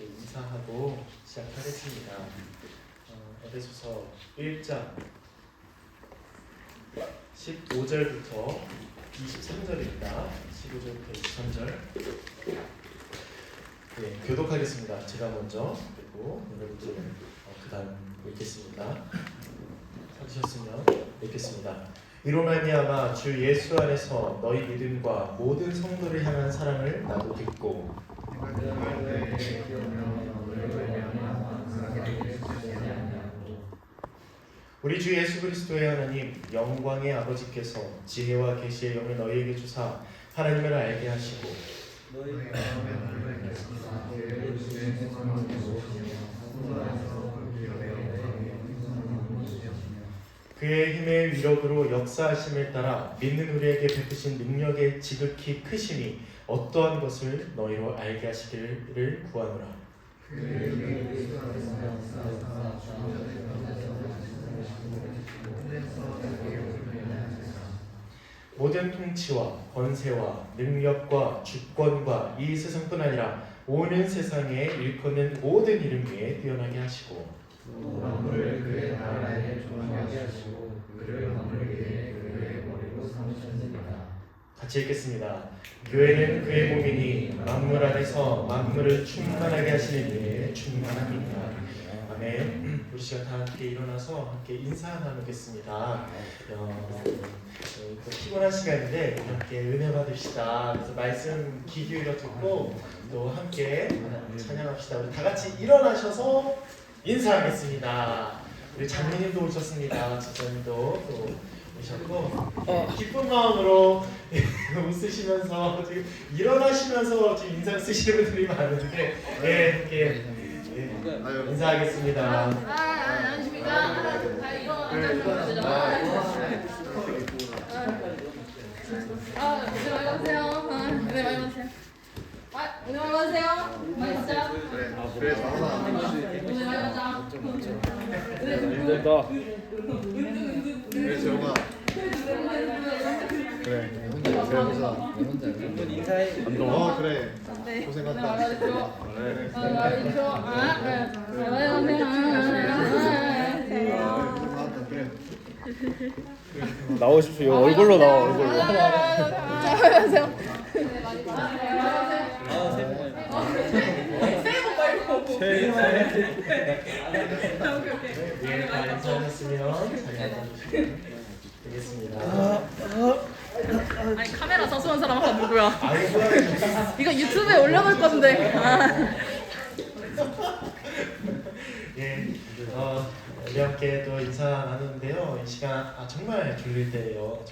인사하고 시작하겠습니다. 에베소서 1장 15절부터 23절입니다. 15절부터 23절. 네, 교독하겠습니다. 제가 먼저 그리고 여러분들은 그 다음 읽겠습니다. 찾으셨으면 읽겠습니다. 이로 말미암아 주 예수 안에서 너희 믿음과 모든 성도를 향한 사랑을 나도 듣고 우리 주 예수 그리스도의 하나님 영광의 아버지께서 지혜와 계시의 영을 너희에게 주사 하나님을 알게 하시고 그의 힘의 위력으로 역사하심에 따라 믿는 우리에게 베푸신 능력의 지극히 크심이 어떠한 것을 너희로 알게 하시기를 구하노라. 모든 통치와 권세와 능력과 주권과 이 세상뿐 아니라 오는 세상에 일컫는 모든 이름 위에 뛰어나게 하시고 만물을 그의 나라에 존하게 하시고 그를 만물 위에 그의 머리로 삼으셨느니라. 같이 읽겠습니다. 교회는 그의 몸이니 만물 안에서 만물을 충만하게 하시는 이의 충만함이니라. 아멘. 우리 시간 다 함께 일어나서 함께 인사 나누겠습니다. 피곤한 시간인데 함께 은혜 받읍시다. 그래서 말씀 귀 기울여 듣고 또 함께 찬양합시다. 우리 다 같이 일어나셔서 인사하겠습니다. 우리 장로님도 오셨습니다. 지사님도 또 오셨고 기쁜 마음으로 웃으시면서 지금 일어나시면서 지금 인상 쓰시는 분들이 많은데 함께 인사하겠습니다. 안녕하십니까. 이거 앉아주면 되죠. 은혜 많이 받으세요. 은혜 많이 받으세요. 은혜 많이 받으세요. 많이 받자. 그래, 은혜 많이 받자. 힘들다. 그래, 재용아. 그래. 혼자 인사해. 어, 그래. 네. 고생했다. 은혜 많이 받으세요. 그래. 많이 받으세요. 은혜 많이 받으세요. 그래. 나오십시오. 얼굴로 나와. 얼굴로. 안녕하세요. 새해 네, 다 인사하셨으면 자리 앉아주시면 되겠습니다. 아니 카메라 자수한 사람 아까 누구야? 아이고, 이거 유튜브에 올려놓을 건데. 예, 우리 함께 또 인사 나누는데요. 이 시간 정말 졸릴 때예요.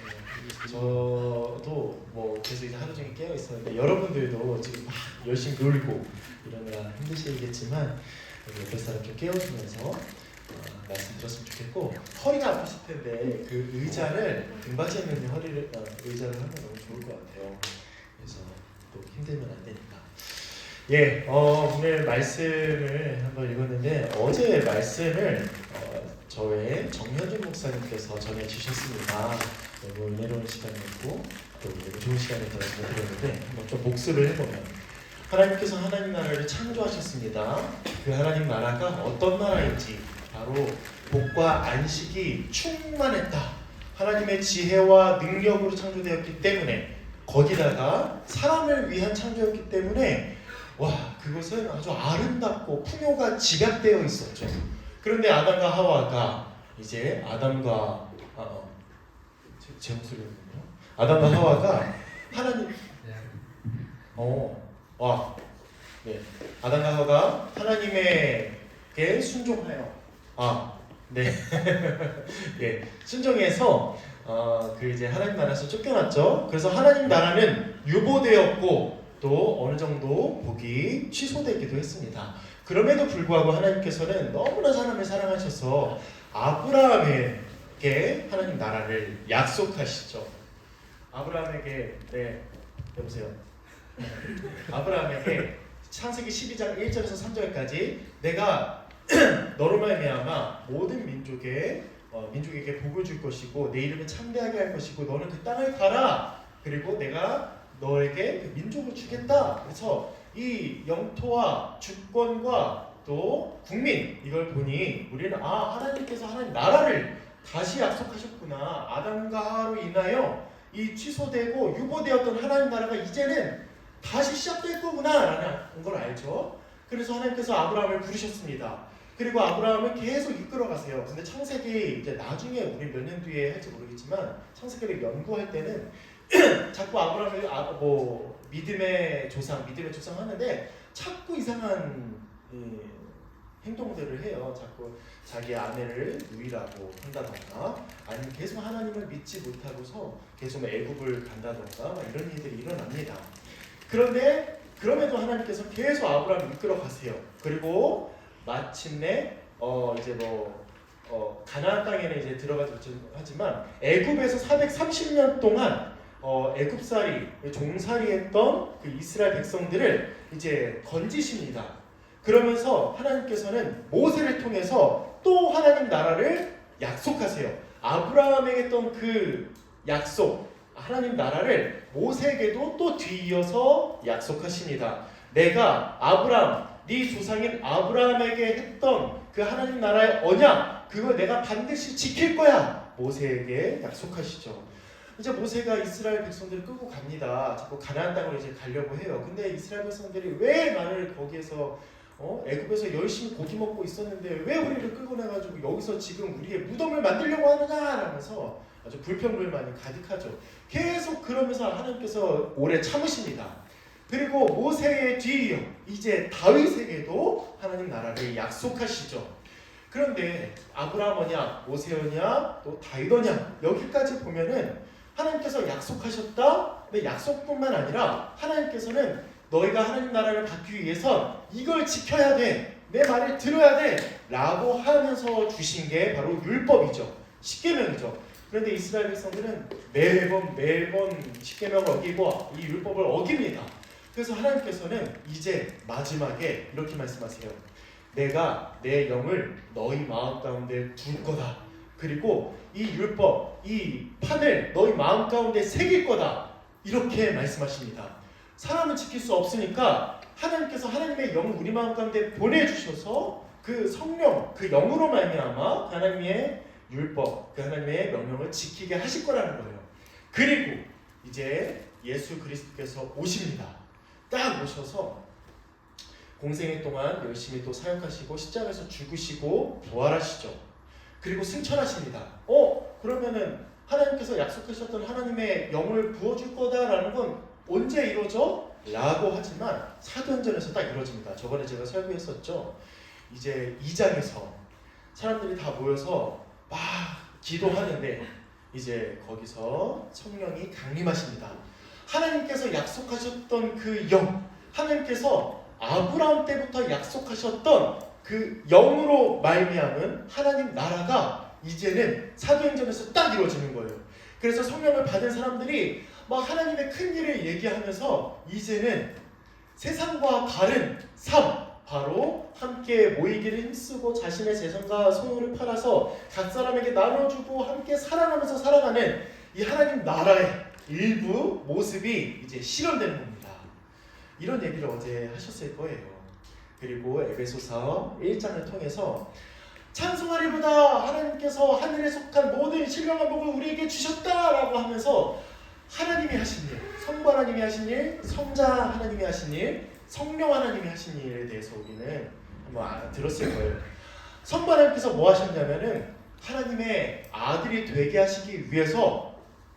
저도 뭐 계속 이제 하루 종일 깨어 있었는데 여러분들도 지금 막 열심히 놀고 이러느라 힘드시겠지만 옆에 사람 좀 깨워주면서 말씀 드렸으면 좋겠고 허리가 아프실 텐데 그 의자를 등받이에 있는 허리를 의자를 하면 너무 좋을 것 같아요. 그래서 또 힘들면 안 되니까. 예, 오늘 말씀을 한번 읽었는데 어제 말씀을 저의 정현준 목사님께서 전해주셨습니다. 너무 은혜로운 시간이었고 또 좋은 시간을 드렸는데 한번 좀 복습을 해보면 하나님께서 하나님 나라를 창조하셨습니다. 그 하나님 나라가 어떤 나라인지 바로 복과 안식이 충만했다. 하나님의 지혜와 능력으로 창조되었기 때문에 거기다가 사람을 위한 창조였기 때문에 그것은 아주 아름답고 풍요가 집약되어 있었죠. 그런데 아담과 하와가 이제 제 목소리였군요. 아담과 하와가 하나님 아담과 하와가 하나님에게 순종하여 순종해서 그 이제 하나님 나라에서 쫓겨났죠. 그래서 하나님 나라는 유보되었고 또 어느 정도 복이 취소되기도 했습니다. 그럼에도 불구하고 하나님께서는 너무나 사람을 사랑하셔서 아브라함에게 하나님 나라를 약속하시죠. 아브라함에게 여보세요. 아브라함에게 창세기 12장 1절에서 3절까지 내가 너로 말미암아 모든 민족에게 복을 줄 것이고 내 이름을 창대하게 할 것이고 너는 그 땅을 가라. 그리고 내가 너에게 그 민족을 주겠다. 그래서 이 영토와 주권과 또 국민 이걸 보니 우리는 하나님께서 하나님 나라를 다시 약속하셨구나. 아담과 하와로 인하여 이 취소되고 유보되었던 하나님 나라가 이제는 다시 시작될 거구나라는 걸 알죠. 그래서 하나님께서 아브라함을 부르셨습니다. 그리고 아브라함을 계속 이끌어 가세요. 근데 창세기 이제 나중에 우리 몇 년 뒤에 할지 모르겠지만 창세기를 연구할 때는 자꾸 아브라함을 믿음의 조상 하는데 자꾸 이상한 행동들을 해요. 자꾸 자기 아내를 유일하고 한다던가 아니면 계속 하나님을 믿지 못하고서 계속 애굽을 간다던가 이런 일들이 일어납니다. 그런데 그럼에도 하나님께서 계속 아브라함을 이끌어 가세요. 그리고 마침내 가나안 땅에는 이제 들어가지 하지만 애굽에서 430년 동안 애굽살이 종살이했던 그 이스라엘 백성들을 이제 건지십니다. 그러면서 하나님께서는 모세를 통해서 또 하나님 나라를 약속하세요. 아브라함에게 했던 그 약속, 하나님 나라를 모세에게도 또 뒤이어서 약속하십니다. 내가 아브라함, 네 조상인 아브라함에게 했던 그 하나님 나라의 언약, 그걸 내가 반드시 지킬 거야. 모세에게 약속하시죠. 이제 모세가 이스라엘 백성들을 끌고 갑니다. 자꾸 가나안 땅으로 이제 가려고 해요. 근데 이스라엘 백성들이 왜 나를 거기에서 애굽에서 열심히 고기 먹고 있었는데 왜 우리를 끌고 나가지고 여기서 지금 우리의 무덤을 만들려고 하느냐라면서 아주 불평불만이 가득하죠. 계속 그러면서 하나님께서 오래 참으십니다. 그리고 모세의 뒤이어 이제 다윗에게도 하나님 나라를 약속하시죠. 그런데 아브라함 언약, 모세 언약, 또 다윗 언약 여기까지 보면은 하나님께서 약속하셨다. 근데 약속뿐만 아니라 하나님께서는 너희가 하나님 나라를 받기 위해선 이걸 지켜야 돼. 내 말을 들어야 돼. 라고 하면서 주신 게 바로 율법이죠. 십계명이죠. 그런데 이스라엘 백성들은 매번 십계명을 어기고 이 율법을 어깁니다. 그래서 하나님께서는 이제 마지막에 이렇게 말씀하세요. 내가 내 영을 너희 마음 가운데 둘 거다. 그리고 이 율법, 이 판을 너희 마음 가운데 새길 거다. 이렇게 말씀하십니다. 사람은 지킬 수 없으니까 하나님께서 하나님의 영을 우리 마음 가운데 보내주셔서 그 성령, 그 영으로 말미암아 하나님의 율법, 그 하나님의 명령을 지키게 하실 거라는 거예요. 그리고 이제 예수 그리스도께서 오십니다. 딱 오셔서 공생애 동안 열심히 또 사역하시고 십자가에서 죽으시고 부활하시죠. 그리고 승천하십니다. 그러면은 하나님께서 약속하셨던 하나님의 영을 부어줄 거다라는 건 언제 이루어져? 라고 하지만 사도행전에서 딱 이루어집니다. 저번에 제가 설교했었죠. 이제 2장에서 사람들이 다 모여서 막 기도하는데 이제 거기서 성령이 강림하십니다. 하나님께서 약속하셨던 그 영, 하나님께서 아브라함 때부터 약속하셨던 그 영으로 말미암은 하나님 나라가 이제는 사도행전에서 딱 이루어지는 거예요. 그래서 성령을 받은 사람들이 막 하나님의 큰 일을 얘기하면서 이제는 세상과 다른 삶, 바로 함께 모이기를 힘쓰고 자신의 재산과 소유를 팔아서 각 사람에게 나눠주고 함께 살아가면서 살아가는 이 하나님 나라의 일부 모습이 이제 실현되는 겁니다. 이런 얘기를 어제 하셨을 거예요. 그리고 에베소서 1장을 통해서 찬송하리보다 하나님께서 하늘에 속한 모든 신령한 복을 우리에게 주셨다라고 하면서 하나님이 하신 일, 성부 하나님이 하신 일, 성자 하나님이 하신 일, 성령 하나님이 하신 일에 대해서 우리는 한번 들었을 거예요. 성부 하나님께서 뭐 하셨냐면은 하나님의 아들이 되게 하시기 위해서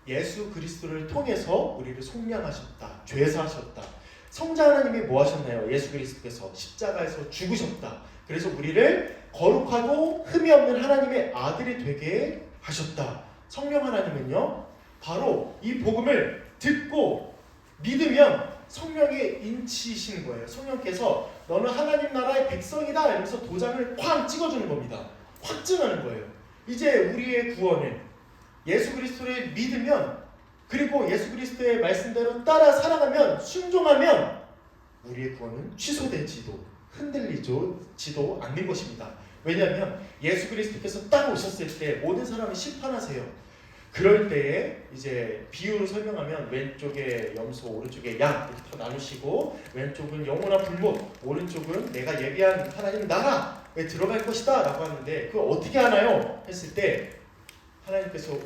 예수 그리스도를 통해서 우리를 속량하셨다, 죄사하셨다. 성자 하나님이 뭐 하셨나요? 예수 그리스도께서 십자가에서 죽으셨다. 그래서 우리를 거룩하고 흠이 없는 하나님의 아들이 되게 하셨다. 성령 하나님은요, 바로 이 복음을 듣고 믿으면 성령이 인치시는 거예요. 성령께서 너는 하나님 나라의 백성이다 이러면서 도장을 쾅 찍어주는 겁니다. 확증하는 거예요. 이제 우리의 구원은 예수 그리스도를 믿으면, 그리고 예수 그리스도의 말씀대로 따라 살아가면, 순종하면 우리의 구원은 취소될지도 흔들리지도 않는 것입니다. 왜냐하면 예수 그리스도께서 딱 오셨을 때 모든 사람을 심판하세요. 그럴 때에 이제 비유로 설명하면 왼쪽에 염소, 오른쪽에 양 이렇게 더 나누시고 왼쪽은 영원한 불못, 오른쪽은 내가 예비한 하나님 나라에 들어갈 것이다 라고 하는데 그걸 어떻게 하나요? 했을 때 하나님께서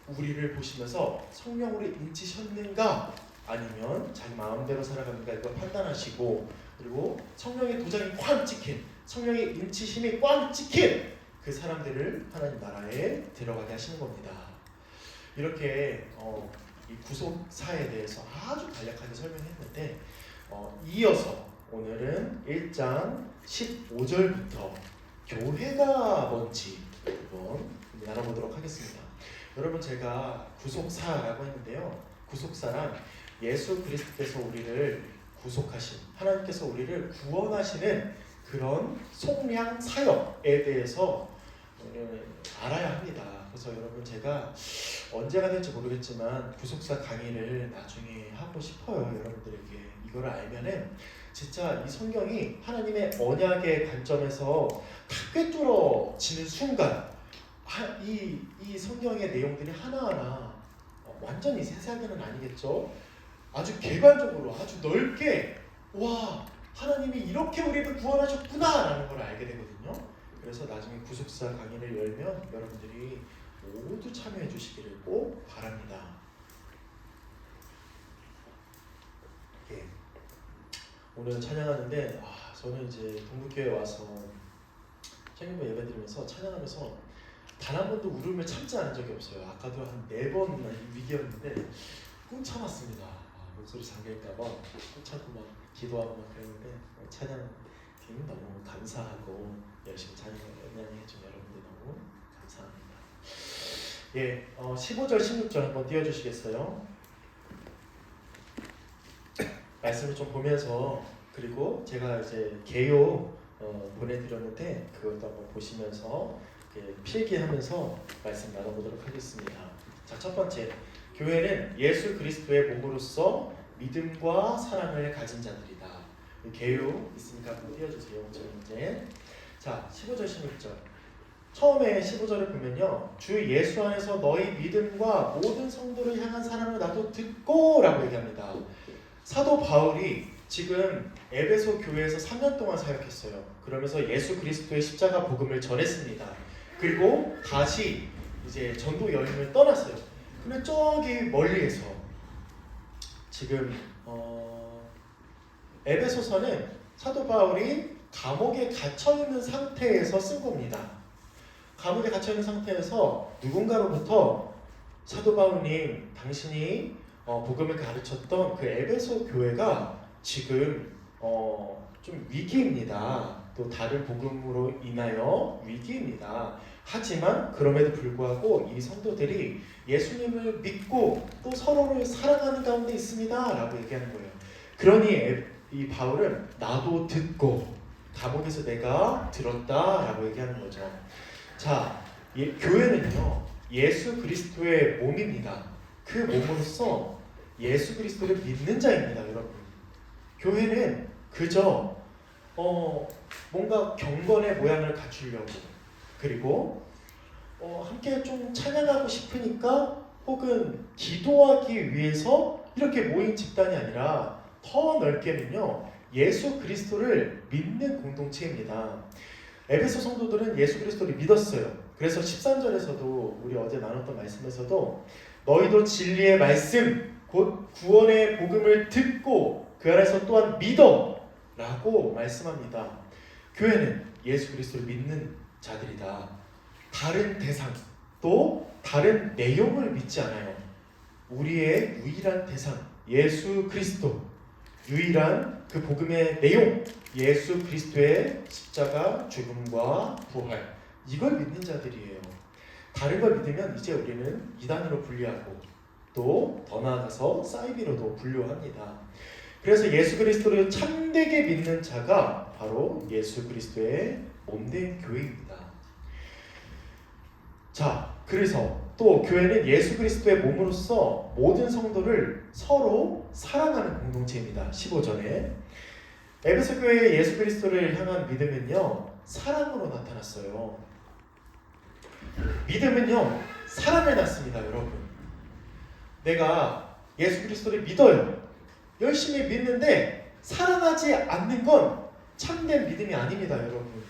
우리를 보시면서 성령으로 인치셨는가 아니면 자기 마음대로 살아가는가 이걸 판단하시고 그리고 성령의 도장이 꽝 찍힌 성령의 인치심이 꽝 찍힌 그 사람들을 하나님 나라에 들어가게 하시는 겁니다. 이렇게 이 구속사에 대해서 아주 간략하게 설명했는데 이어서 오늘은 1장 15절부터 교회가 뭔지 한번 나눠보도록 하겠습니다. 여러분 제가 구속사라고 했는데요. 구속사란 예수 그리스도께서 우리를 구속하신 하나님께서 우리를 구원하시는 그런 속량 사역에 대해서 알아야 합니다. 그래서 여러분 제가 언제가 될지 모르겠지만 구속사 강의를 나중에 하고 싶어요. 여러분들에게 이거를 알면은 진짜 이 성경이 하나님의 언약의 관점에서 다 꿰뚫어지는 순간 이 성경의 내용들이 하나하나 완전히 세세하게는 아니겠죠. 아주 개괄적으로 아주 넓게 와 하나님이 이렇게 우리를 구원하셨구나 라는 걸 알게 되거든요. 그래서 나중에 구속사 강의를 열면 여러분들이 모두 참여해 주시기를 꼭 바랍니다. 예. 오늘 찬양하는데 저는 이제 동국교회 와서 청년부 예배 드리면서 찬양하면서 단 한 번도 울음을 참지 않은 적이 없어요. 아까도 한 4번 위기였는데 꾹 참았습니다. 목소리 잠길까봐 꾹 참고 막 기도하고 막 그랬는데 찬양 팀 너무 감사하고 열심히 찬양해준 여러분들 너무 감사합니다. 예, 15절 16절 한번 띄워주시겠어요? 말씀을 좀 보면서 그리고 제가 이제 개요 보내드렸는데 그것도 한번 보시면서 필기하면서 말씀 나눠보도록 하겠습니다. 자, 첫 번째, 교회는 예수 그리스도의 몸으로서 믿음과 사랑을 가진 자들이다. 개요 있으니까 한번 띄워주세요. 이제 자 15절 16절 처음에 15절을 보면요, 주 예수 안에서 너희 믿음과 모든 성도를 향한 사랑을 나도 듣고 라고 얘기합니다. 사도 바울이 지금 에베소 교회에서 3년 동안 사역했어요. 그러면서 예수 그리스도의 십자가 복음을 전했습니다. 그리고 다시 이제 전도 여행을 떠났어요. 근데 저기 멀리에서 지금 에베소서는 사도 바울이 감옥에 갇혀있는 상태에서 쓴 겁니다. 감옥에 갇혀있는 상태에서 누군가로부터 사도 바울님 당신이 복음을 가르쳤던 그 에베소 교회가 지금 좀 위기입니다. 또 다른 복음으로 인하여 위기입니다. 하지만 그럼에도 불구하고 이 성도들이 예수님을 믿고 또 서로를 사랑하는 가운데 있습니다 라고 얘기하는 거예요. 그러니 이 바울은 나도 듣고 감옥에서 내가 들었다 라고 얘기하는 거죠. 자, 교회는요 예수 그리스도의 몸입니다. 그 몸으로서 예수 그리스도를 믿는 자입니다. 여러분, 교회는 그저 뭔가 경건의 모양을 갖추려고 그리고 함께 좀 찬양하고 싶으니까 혹은 기도하기 위해서 이렇게 모인 집단이 아니라 더 넓게는요 예수 그리스도를 믿는 공동체입니다. 에베소 성도들은 예수 그리스도를 믿었어요. 그래서 13절에서도 우리 어제 나눴던 말씀에서도 너희도 진리의 말씀 곧 구원의 복음을 듣고 그 안에서 또한 믿어 라고 말씀합니다. 교회는 예수 그리스도를 믿는 자들이다. 다른 대상 또 다른 내용을 믿지 않아요. 우리의 유일한 대상 예수 그리스도, 유일한 그 복음의 내용 예수 그리스도의 십자가 죽음과 부활, 이걸 믿는 자들이에요. 다른 걸 믿으면 이제 우리는 이단으로 분류하고 또 더 나아가서 사이비로도 분류합니다. 그래서 예수 그리스도를 참되게 믿는 자가 바로 예수 그리스도의 몸된 교회입니다. 자, 그래서 또 교회는 예수 그리스도의 몸으로서 모든 성도를 서로 사랑하는 공동체입니다. 15절에 에베소 교회의 예수 그리스도를 향한 믿음은요 사랑으로 나타났어요. 믿음은요 사랑을 낳습니다, 여러분. 내가 예수 그리스도를 믿어요. 열심히 믿는데 사랑하지 않는 건 참된 믿음이 아닙니다, 여러분.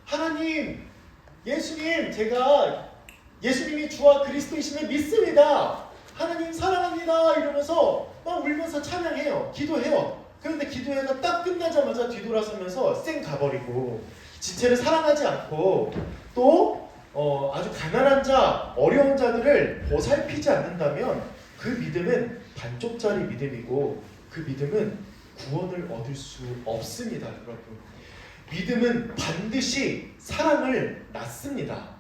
하나님, 예수님, 제가 예수님이 주와 그리스도이심을 믿습니다. 하나님 사랑합니다. 이러면서 막 울면서 찬양해요. 기도해요. 그런데 기도회가 딱 끝나자마자 뒤돌아서면서 쌩 가버리고 지체를 사랑하지 않고 또 아주 가난한 자, 어려운 자들을 보살피지 않는다면 그 믿음은 반쪽짜리 믿음이고 그 믿음은 구원을 얻을 수 없습니다, 여러분. 믿음은 반드시 사랑을 낳습니다.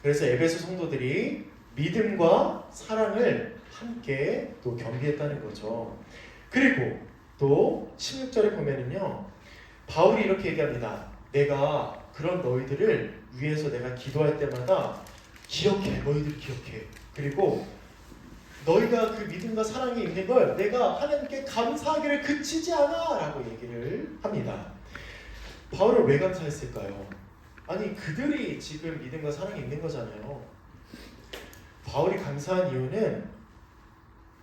그래서 에베소 성도들이 믿음과 사랑을 함께 또 겸비했다는 거죠. 그리고 또 16절에 보면은요, 바울이 이렇게 얘기합니다. 내가 그런 너희들을 위해서 내가 기도할 때마다 기억해, 너희들 기억해. 그리고 너희가 그 믿음과 사랑이 있는 걸 내가 하나님께 감사하기를 그치지 않아 라고 얘기를 합니다. 바울은 왜 감사했을까요? 아니, 그들이 지금 믿음과 사랑이 있는 거잖아요. 바울이 감사한 이유는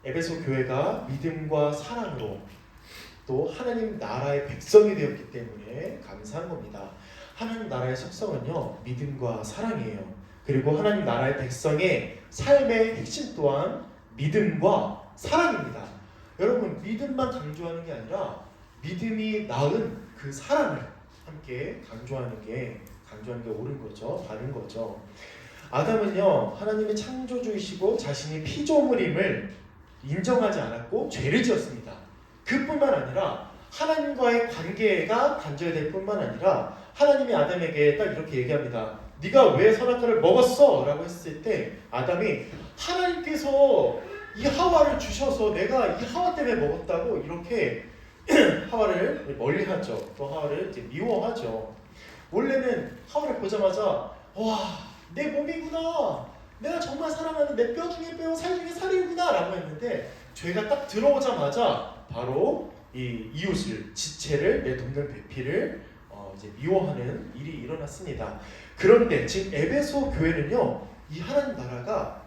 에베소 교회가 믿음과 사랑으로 또 하나님 나라의 백성이 되었기 때문에 감사한 겁니다. 하나님 나라의 속성은요, 믿음과 사랑이에요. 그리고 하나님 나라의 백성의 삶의 핵심 또한 믿음과 사랑입니다. 여러분, 믿음만 강조하는 게 아니라 믿음이 낳은 그 사랑을 함께 강조하는 게 옳은 거죠. 바른 거죠. 아담은요, 하나님의 창조주이시고 자신이 피조물임을 인정하지 않았고 죄를 지었습니다. 그뿐만 아니라 하나님과의 관계가 단절될 뿐만 아니라 하나님이 아담에게 딱 이렇게 얘기합니다. 네가 왜 선악과를 먹었어? 라고 했을 때 아담이 하나님께서 이 하와를 주셔서 내가 이 하와 때문에 먹었다고 이렇게 하와를 멀리하죠. 또 하와를 이제 미워하죠. 원래는 하와를 보자마자 와, 내 몸이구나, 내가 정말 사랑하는 내 뼈 중에 뼈, 살 중에 살이구나 라고 했는데 죄가 딱 들어오자마자 바로 이 이웃을, 지체를, 내 돕는 배필을 이제 미워하는 일이 일어났습니다. 그런데 지금 에베소 교회는요, 이 하나님 나라가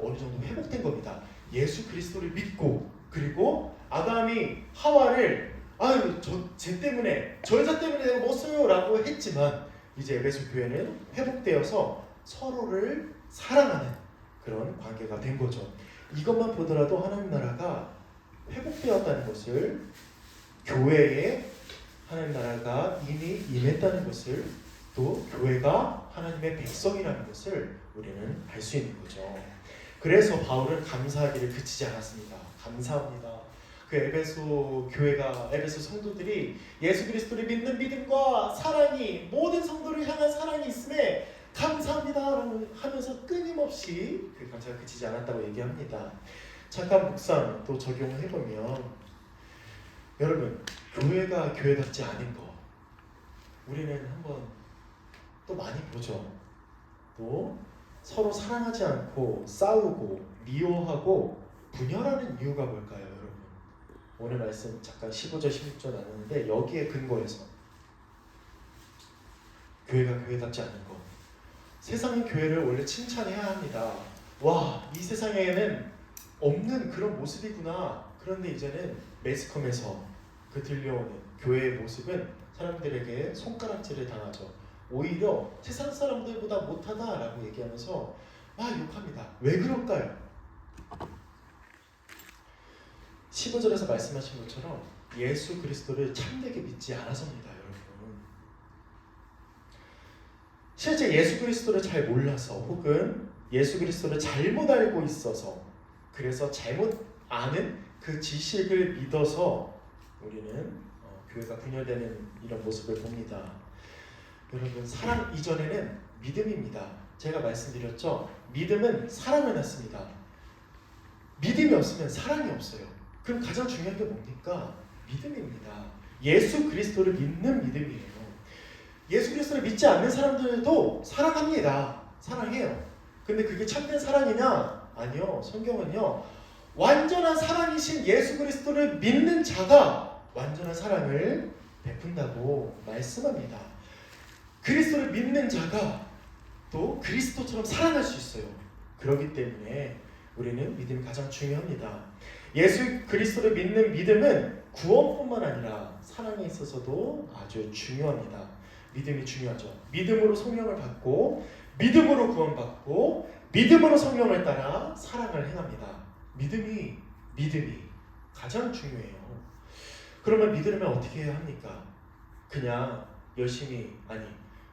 어느 정도 회복된 겁니다. 예수 그리스도를 믿고, 그리고 아담이 하와를 아유 쟤 때문에, 저 여자 때문에 내가 못 써요 라고 했지만 이제 에베소 교회는 회복되어서 서로를 사랑하는 그런 관계가 된 거죠. 이것만 보더라도 하나님 나라가 회복되었다는 것을, 교회에 하나님 나라가 이미 임했다는 것을, 또 교회가 하나님의 백성이라는 것을 우리는 알 수 있는 거죠. 그래서 바울은 감사하기를 그치지 않았습니다. 감사합니다. 그 에베소 교회가, 에베소 성도들이 예수 그리스도를 믿는 믿음과 사랑이, 모든 성도를 향한 사랑이 있음에 감사합니다 하면서 끊임없이 그 감사가 그치지 않았다고 얘기합니다. 잠깐 묵상 또 적용해보면, 여러분, 교회가 교회답지 않은 거 우리는 한번 또 많이 보죠. 또 서로 사랑하지 않고 싸우고 미워하고 분열하는 이유가 뭘까요, 여러분? 오늘 말씀 잠깐 15절 16절 나누는데 여기에 근거해서 교회가 교회답지 않은 거. 세상의 교회를 원래 칭찬해야 합니다. 와, 이 세상에는 없는 그런 모습이구나. 그런데 이제는 매스컴에서 그 들려오는 교회의 모습은 사람들에게 손가락질을 당하죠. 오히려 세상 사람들보다 못하다라고 얘기하면서 막 욕합니다. 왜 그럴까요? 15절에서 말씀하신 것처럼 예수 그리스도를 참되게 믿지 않아서입니다, 여러분. 실제 예수 그리스도를 잘 몰라서, 혹은 예수 그리스도를 잘못 알고 있어서, 그래서 잘못 아는 그 지식을 믿어서 우리는 교회가 분열되는 이런 모습을 봅니다. 여러분, 사랑 이전에는 믿음입니다. 제가 말씀드렸죠. 믿음은 사랑을 낳습니다. 믿음이 없으면 사랑이 없어요. 그럼 가장 중요한 게 뭡니까? 믿음입니다. 예수 그리스도를 믿는 믿음이에요. 예수 그리스도를 믿지 않는 사람들도 사랑합니다. 사랑해요. 근데 그게 참된 사랑이냐? 아니요. 성경은요, 완전한 사랑이신 예수 그리스도를 믿는 자가 완전한 사랑을 베푼다고 말씀합니다. 그리스도를 믿는 자가 또 그리스도처럼 살아갈 수 있어요. 그렇기 때문에 우리는 믿음이 가장 중요합니다. 예수 그리스도를 믿는 믿음은 구원뿐만 아니라 사랑에 있어서도 아주 중요합니다. 믿음이 중요하죠. 믿음으로 성령을 받고 믿음으로 구원받고 믿음으로 성령을 따라 사랑을 행합니다. 믿음이 가장 중요해요. 그러면 믿으려면 어떻게 해야 합니까? 그냥 열심히 그냥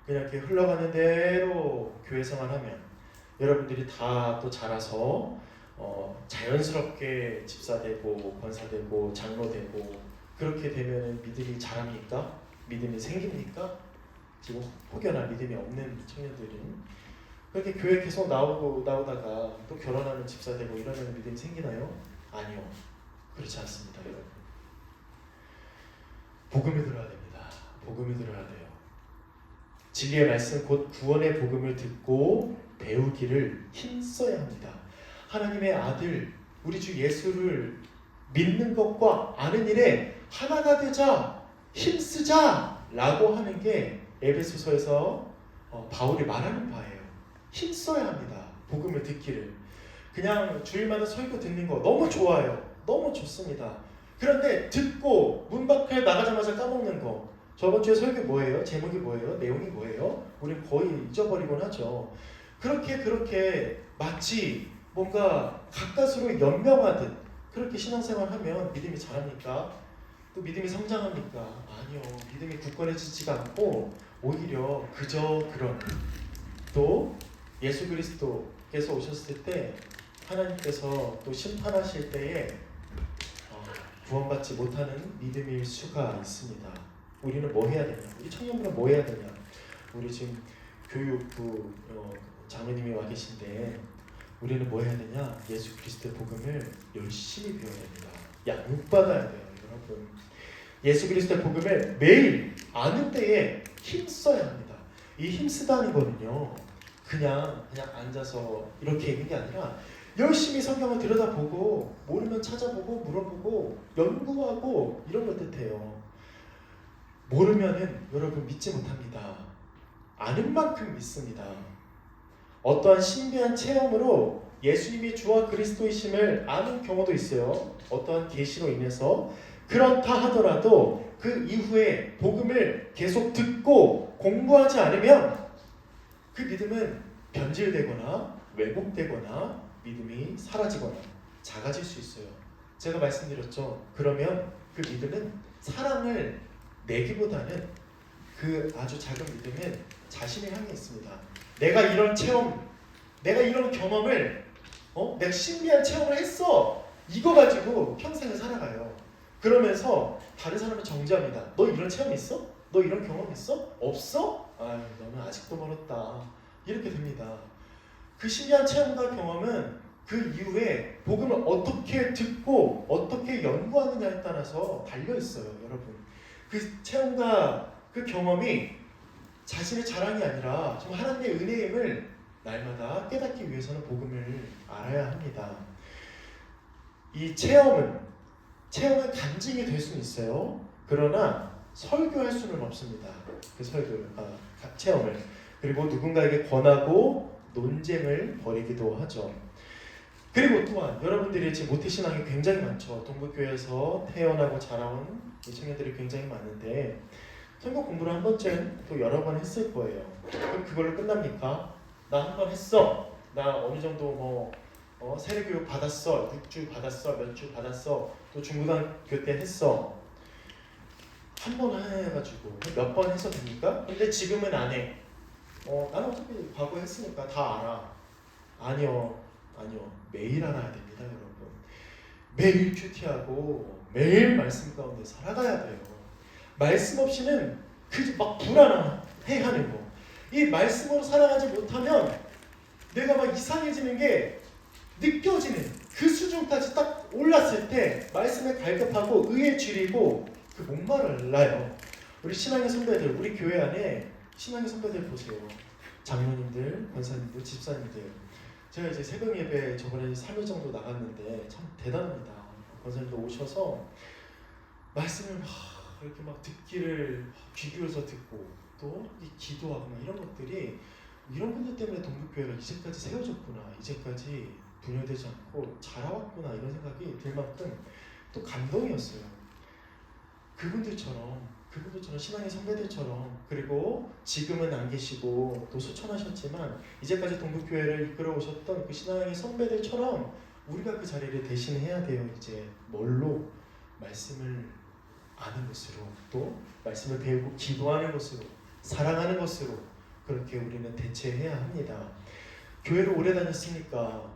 이렇게 흘러가는 대로 교회 생활하면 여러분들이 다 또 자라서 자연스럽게 집사되고 권사되고 장로되고 그렇게 되면 믿음이 자랍니까? 믿음이 생깁니까? 지금 혹여나 믿음이 없는 청년들은 그렇게 교회 계속 나오다가 또 결혼하면 집사되고 이러면 믿음이 생기나요? 아니요. 그렇지 않습니다, 여러분. 복음을 들어야 됩니다. 복음을 들어야 돼요. 진리의 말씀 곧 구원의 복음을 듣고 배우기를 힘써야 합니다. 하나님의 아들 우리 주 예수를 믿는 것과 아는 일에 하나가 되자 힘쓰자 라고 하는 게 에베소서에서 바울이 말하는 바예요. 힘써야 합니다. 복음을 듣기를. 그냥 주일마다 설교 듣는 거 너무 좋아요. 너무 좋습니다. 그런데 듣고 문 밖에 나가자마자 까먹는 거. 저번 주에 설교 뭐예요? 제목이 뭐예요? 내용이 뭐예요? 우리 거의 잊어버리곤 하죠. 그렇게 마치 뭔가 가까스로 연명하듯 그렇게 신앙생활하면 믿음이 자랍니까? 또 믿음이 성장합니까? 아니요. 믿음이 굳건해지지가 않고 오히려 그저 그런 또 예수 그리스도께서 오셨을 때 하나님께서 또 심판하실 때에 구원받지 못하는 믿음일 수가 있습니다. 우리는 뭐 해야 되냐? 우리 청년들은 뭐 해야 되냐? 우리 지금 교육부 장로님이 와 계신데 우리는 뭐 해야 되냐? 예수 그리스도의 복음을 열심히 배워야 됩니다. 양육받아야 돼요, 여러분. 예수 그리스도의 복음을 매일 아는 때에 힘써야 합니다. 이 힘쓰다는 거는요, 그냥 앉아서 이렇게 있는 게 아니라 열심히 성경을 들여다보고 모르면 찾아보고 물어보고 연구하고 이런 걸 뜻해요. 모르면은 여러분 믿지 못합니다. 아는 만큼 믿습니다. 어떠한 신비한 체험으로 예수님이 주와 그리스도이심을 아는 경우도 있어요. 어떠한 계시로 인해서. 그렇다 하더라도 그 이후에 복음을 계속 듣고 공부하지 않으면 그 믿음은 변질되거나 왜곡되거나 믿음이 사라지거나 작아질 수 있어요. 제가 말씀드렸죠. 그러면 그 믿음은 사랑을 내기보다는 그 아주 작은 믿음은 자신을 향해 있습니다. 내가 이런 체험, 내가 이런 경험을 내가 신비한 체험을 했어. 이거 가지고 평생을 살아가요. 그러면서 다른 사람을 정죄합니다. 너 이런 체험 있어? 너 이런 경험 있어? 없어? 아유, 너는 아직도 멀었다. 이렇게 됩니다. 그 신비한 체험과 경험은 그 이후에 복음을 어떻게 듣고 어떻게 연구하느냐에 따라서 달려있어요, 여러분. 그 체험과 그 경험이 자신의 자랑이 아니라 정말 하나님의 은혜임을 날마다 깨닫기 위해서는 복음을 알아야 합니다. 이 체험은 간증이 될 수는 있어요. 그러나 설교할 수는 없습니다. 그 체험을. 그리고 누군가에게 권하고 논쟁을 벌이기도 하죠. 그리고 또한 여러분들이 지금 모태신앙이 굉장히 많죠. 동북교회에서 태어나고 자라온 이 청년들이 굉장히 많은데 성경 공부를 한 번쯤 또 여러 번 했을 거예요. 그럼 그걸로 끝납니까? 나 한 번 했어. 나 어느 정도 세례교육 받았어. 6주 받았어. 몇 주 받았어. 또 중고등학교 때 했어. 한 번 해가지고 몇 번 해서 됩니까? 근데 지금은 안 해. 나는 어차피 과거에 했으니까 다 알아. 아니요. 매일 알아야 됩니다, 여러분. 매일 큐티하고 매일 말씀 가운데 살아가야 돼요. 말씀 없이는 막 불안해하는 거. 이 말씀으로 살아가지 못하면 내가 막 이상해지는 게 느껴지는 그 수준까지 딱 올랐을 때 말씀에 갈급하고 의에 줄이고 그 목마를나요. 우리 신앙의 선배들, 우리 교회 안에 신앙의 선배들 보세요. 장로님들, 권사님들, 집사님들. 제가 이제 새벽 예배 저번에 3일 정도 나갔는데 참 대단합니다. 권사님들 오셔서 말씀을 이렇게 막 듣기를 귀 기울여서 듣고 또 이 기도하고 이런 것들이 이런 분들 때문에 동북교회가 이제까지 세워졌구나, 이제까지 분열되지 않고 자라왔구나 이런 생각이 들 만큼 또 감동이었어요. 그분들처럼 신앙의 선배들처럼, 그리고 지금은 안 계시고 또 소천하셨지만 이제까지 동북교회를 이끌어 오셨던 그 신앙의 선배들처럼 우리가 그 자리를 대신해야 돼요. 이제 뭘로? 말씀을 아는 것으로, 또 말씀을 배우고 기도하는 것으로, 사랑하는 것으로, 그렇게 우리는 대체해야 합니다. 교회를 오래 다녔으니까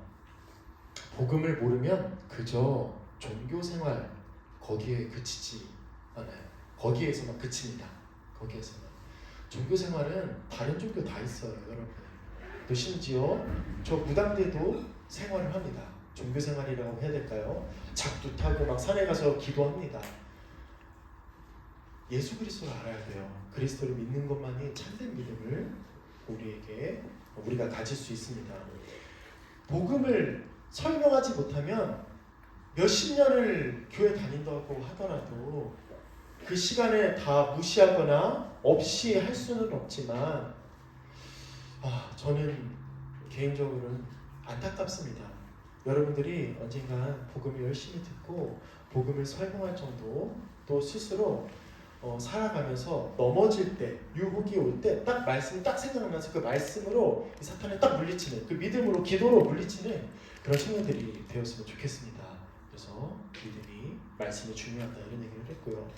복음을 모르면 그저 종교생활 거기에 그치지 않아요. 거기에서만 그칩니다. 거기에서만. 종교생활은 다른 종교 다 있어요, 여러분. 또 심지어 저 무당대도 생활을 합니다. 종교생활이라고 해야 될까요? 작두 타고 막 산에 가서 기도합니다. 예수 그리스도를 알아야 돼요. 그리스도를 믿는 것만이 참된 믿음을 우리가 가질 수 있습니다. 복음을 설명하지 못하면 몇십 년을 교회 다닌다고 하더라도 그 시간에 다 무시하거나 없이 할 수는 없지만 저는 개인적으로는 안타깝습니다. 여러분들이 언젠간 복음을 열심히 듣고 복음을 설명할 정도, 또 스스로 살아가면서 넘어질 때, 유혹이 올 때 딱 말씀이 딱 생각나면서 그 말씀으로 이 사탄을 딱 물리치는, 그 믿음으로 기도로 물리치는 그런 청년들이 되었으면 좋겠습니다. 그래서 믿음이, 말씀이 중요하다 이런 얘기를 했고요.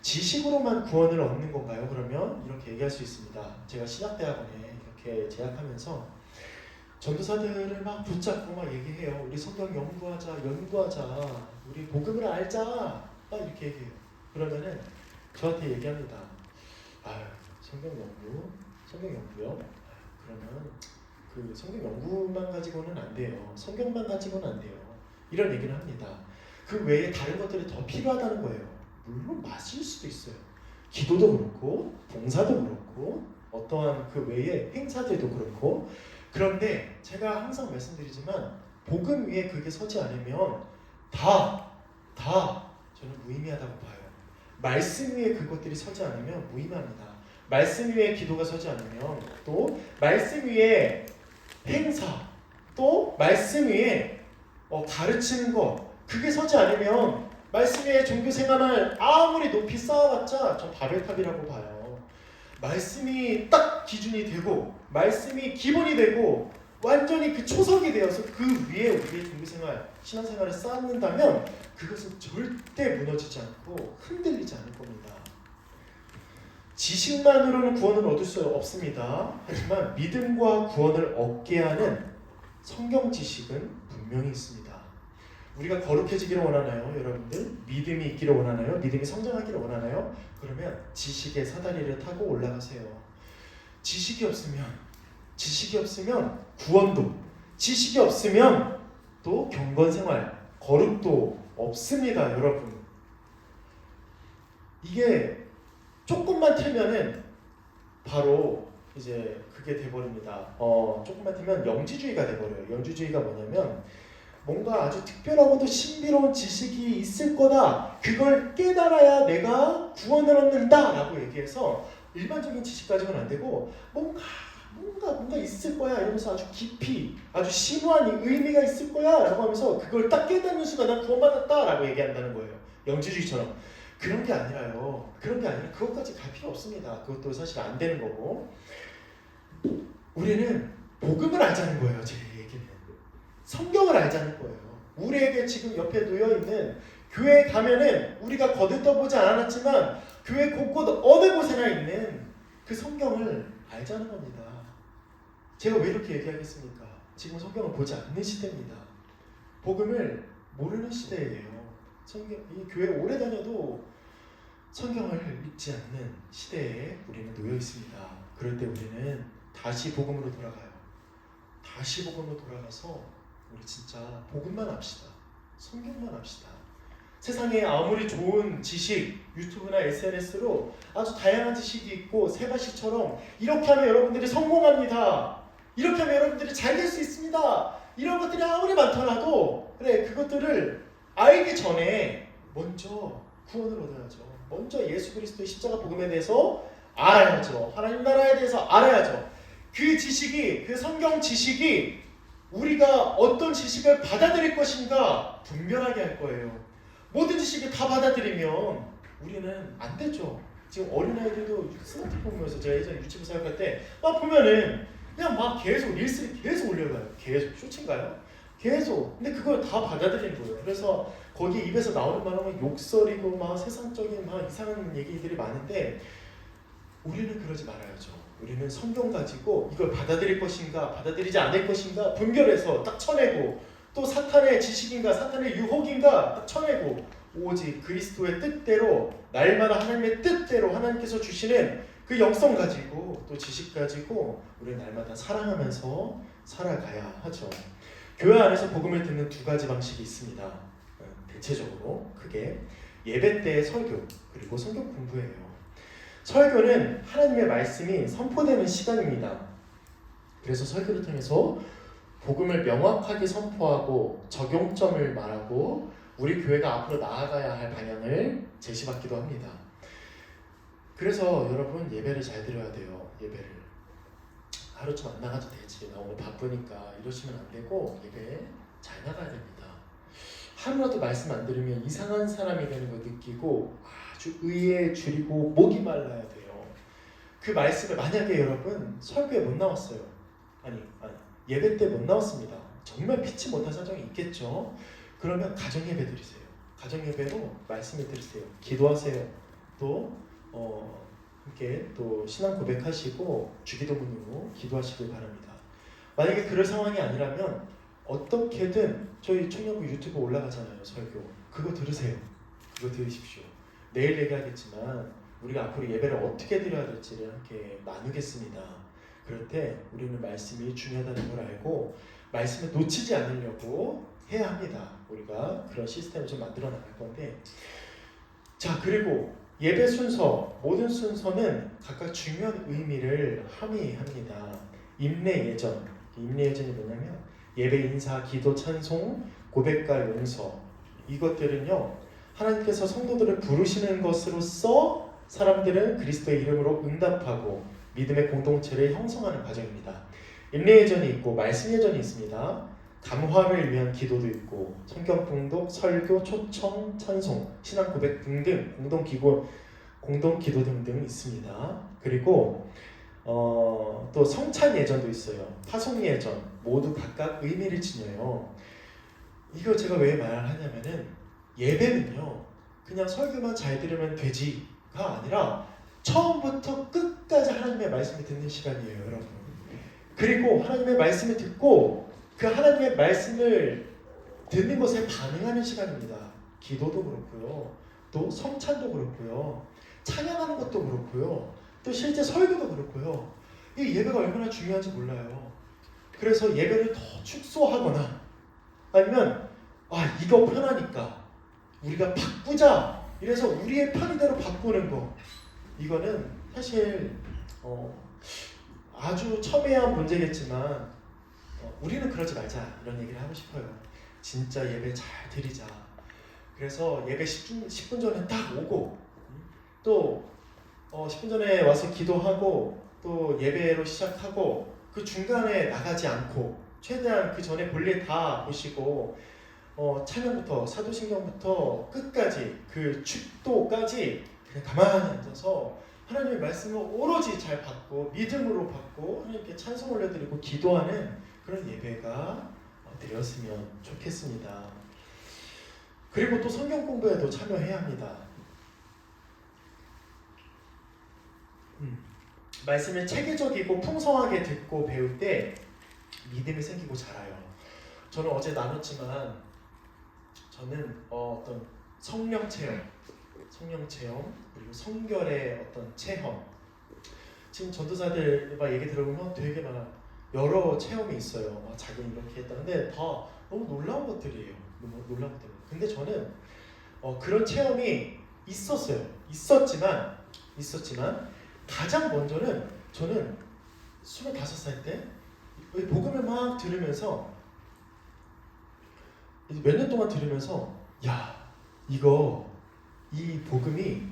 지식으로만 구원을 얻는 건가요? 그러면 이렇게 얘기할 수 있습니다. 제가 신학대학원에 이렇게 재학하면서 전도사들을 막 붙잡고 막 얘기해요. 우리 성경 연구하자, 우리 복음을 알자, 막 이렇게 얘기해요. 그러면은 저한테 얘기합니다. 성경 연구요? 그러면 그 성경 연구만 가지고는 안 돼요. 성경만 가지고는 안 돼요. 이런 얘기를 합니다. 그 외에 다른 것들이 더 필요하다는 거예요. 물론 맞을 수도 있어요. 기도도 그렇고, 봉사도 그렇고, 어떠한 그 외의 행사들도 그렇고. 그런데 제가 항상 말씀드리지만 복음 위에 그게 서지 않으면 다 저는 무의미하다고 봐요. 말씀 위에 그것들이 서지 않으면 무의미합니다. 말씀 위에 기도가 서지 않으면, 또 말씀 위에 행사, 또 말씀 위에 가르치는 것, 그게 서지 않으면 말씀 위에 종교 생활을 아무리 높이 쌓아봤자 전 바벨탑이라고 봐요. 말씀이 딱 기준이 되고, 말씀이 기본이 되고, 완전히 그 초석이 되어서 그 위에 우리의 종교생활, 신앙생활을 쌓는다면 그것은 절대 무너지지 않고 흔들리지 않을 겁니다. 지식만으로는 구원을 얻을 수 없습니다. 하지만 믿음과 구원을 얻게 하는 성경 지식은 분명히 있습니다. 우리가 거룩해지기를 원하나요, 여러분들? 믿음이 있기를 원하나요? 믿음이 성장하기를 원하나요? 그러면 지식의 사다리를 타고 올라가세요. 지식이 없으면 구원도, 지식이 없으면 또 경건생활, 거룩도 없습니다, 여러분. 이게 조금만 틀면은 바로 이제 그게 돼버립니다. 조금만 틀면 영지주의가 돼버려요. 영지주의가 뭐냐면 뭔가 아주 특별하고도 신비로운 지식이 있을 거다, 그걸 깨달아야 내가 구원을 얻는다 라고 얘기해서 일반적인 지식 가지고는 안 되고 뭔가 있을 거야 이러면서 아주 깊이, 아주 심오한 의미가 있을 거야 라고 하면서 그걸 딱 깨닫는 순간 난 구원받았다 라고 얘기한다는 거예요. 영지주의처럼. 그런 게 아니라 그것까지 갈 필요 없습니다. 그것도 사실 안 되는 거고, 우리는 복음을 알자는 거예요. 제 얘기는 성경을 알자는 거예요. 우리에게 지금 옆에 놓여있는, 교회에 가면은 우리가 거들떠보지 않았지만 교회 곳곳 어느 곳에나 있는 그 성경을 알자는 겁니다. 제가 왜 이렇게 얘기하겠습니까? 지금 성경을 보지 않는 시대입니다. 복음을 모르는 시대예요. 이 교회 오래 다녀도 성경을 읽지 않는 시대에 우리는 놓여 있습니다. 그럴 때 우리는 다시 복음으로 돌아가요. 다시 복음으로 돌아가서 우리 진짜 복음만 합시다. 성경만 합시다. 세상에 아무리 좋은 지식, 유튜브나 SNS로 아주 다양한 지식이 있고 세바시처럼 이렇게 하면 여러분들이 성공합니다, 이렇게 하면 여러분들이 잘 될 수 있습니다, 이런 것들이 아무리 많더라도 그것들을 알기 전에 먼저 구원을 얻어야죠. 먼저 예수 그리스도의 십자가 복음에 대해서 알아야죠. 하나님 나라에 대해서 알아야죠. 그 지식이, 그 성경 지식이 우리가 어떤 지식을 받아들일 것인가 분별하게 할 거예요. 모든 지식을 다 받아들이면 우리는 안 되죠. 지금 어린아이들도 스마트폰 보면서 제가 예전에 유치부 사역할 때 막 보면은 그냥 막 계속 릴스를 계속 올려가요. 계속 쇼츠인가요? 계속. 근데 그걸 다 받아들이는 거예요. 그래서 거기 입에서 나오는 말은 욕설이고 막 세상적인 막 이상한 얘기들이 많은데 우리는 그러지 말아야죠. 우리는 성경 가지고 이걸 받아들일 것인가 받아들이지 않을 것인가 분별해서 딱 쳐내고 또 사탄의 지식인가 사탄의 유혹인가 딱 쳐내고 오직 그리스도의 뜻대로 날마다 하나님의 뜻대로 하나님께서 주시는 그 영성 가지고 또 지식 가지고 우리는 날마다 사랑하면서 살아가야 하죠. 교회 안에서 복음을 듣는 두 가지 방식이 있습니다. 대체적으로 그게 예배 때의 설교 그리고 성경 공부예요. 설교는 하나님의 말씀이 선포되는 시간입니다. 그래서 설교를 통해서 복음을 명확하게 선포하고 적용점을 말하고 우리 교회가 앞으로 나아가야 할 방향을 제시받기도 합니다. 그래서 여러분 예배를 잘 드려야 돼요. 예배를 하루쯤 안 나가도 되지. 나 오늘 바쁘니까 이러시면 안 되고 예배 잘 나가야 됩니다. 하루라도 말씀 안 들으면 이상한 사람이 되는 거 느끼고 아주 의에 줄이고 목이 말라야 돼요. 그 말씀을 만약에 여러분 설교에 못 나왔어요. 아니 예배 때 못 나왔습니다. 정말 피치 못한 사정이 있겠죠. 그러면 가정 예배 드리세요. 가정 예배로 말씀을 들으세요. 기도하세요. 또 함께 또 신앙 고백하시고 주기도문으로 기도하시길 바랍니다. 만약에 그럴 상황이 아니라면 어떻게든 저희 청년부 유튜브 올라가잖아요. 설교 그거 들으세요. 그거 들으십시오. 내일 얘기하겠지만 우리가 앞으로 예배를 어떻게 드려야 될지를 함께 나누겠습니다. 그럴 때 우리는 말씀이 중요하다는 걸 알고 말씀을 놓치지 않으려고 해야 합니다. 우리가 그런 시스템을 좀 만들어 나갈 건데 자 그리고 예배 순서 모든 순서는 각각 중요한 의미를 함의합니다. 임례 예전 임례 예전이 뭐냐면 예배 인사, 기도, 찬송, 고백과 용서 이것들은요 하나님께서 성도들을 부르시는 것으로서 사람들은 그리스도의 이름으로 응답하고 믿음의 공동체를 형성하는 과정입니다. 임례 예전이 있고 말씀 예전이 있습니다. 감화를 위한 기도도 있고 성경 봉독, 설교, 초청, 찬송, 신앙 고백 등등 공동 기도 등등 있습니다. 그리고 또 성찬 예전도 있어요. 파송 예전 모두 각각 의미를 지녀요. 이거 제가 왜 말을 하냐면은 예배는요 그냥 설교만 잘 들으면 되지가 아니라 처음부터 끝까지 하나님의 말씀을 듣는 시간이에요, 여러분. 그리고 하나님의 말씀을 듣고 그 하나님의 말씀을 듣는 것에 반응하는 시간입니다. 기도도 그렇고요. 또 성찬도 그렇고요. 찬양하는 것도 그렇고요. 또 실제 설교도 그렇고요. 이 예배가 얼마나 중요한지 몰라요. 그래서 예배를 더 축소하거나 아니면 이거 편하니까 우리가 바꾸자 이래서 우리의 편의대로 바꾸는 거 이거는 사실 아주 첨예한 문제겠지만 우리는 그러지 말자 이런 얘기를 하고 싶어요. 진짜 예배 잘 드리자. 그래서 예배 10분 전에 딱 오고 또 10분 전에 와서 기도하고 또 예배로 시작하고 그 중간에 나가지 않고 최대한 그 전에 볼일 다 보시고 찬양부터 사도신경부터 끝까지 그 축도까지 그냥 가만히 앉아서 하나님의 말씀을 오로지 잘 받고 믿음으로 받고 하나님께 찬송 올려드리고 기도하는 그런 예배가 되었으면 좋겠습니다. 그리고 또 성경 공부에도 참여해야 합니다. 말씀을 체계적이고 풍성하게 듣고 배울 때 믿음이 생기고 자라요. 저는 어제 나눴지만 저는 어떤 성령 체험 그리고 성결의 어떤 체험 지금 전도사들 막 얘기 들어보면 되게 막 여러 체험이 있어요. 막 자기는 이렇게 했다. 근데 다 너무 놀라운 것들이에요. 너무 놀라운 것들. 근데 저는 그런 체험이 있었지만 가장 먼저는 저는 25살 때 복음을 막 들으면서 몇 년 동안 들으면서 이 복음이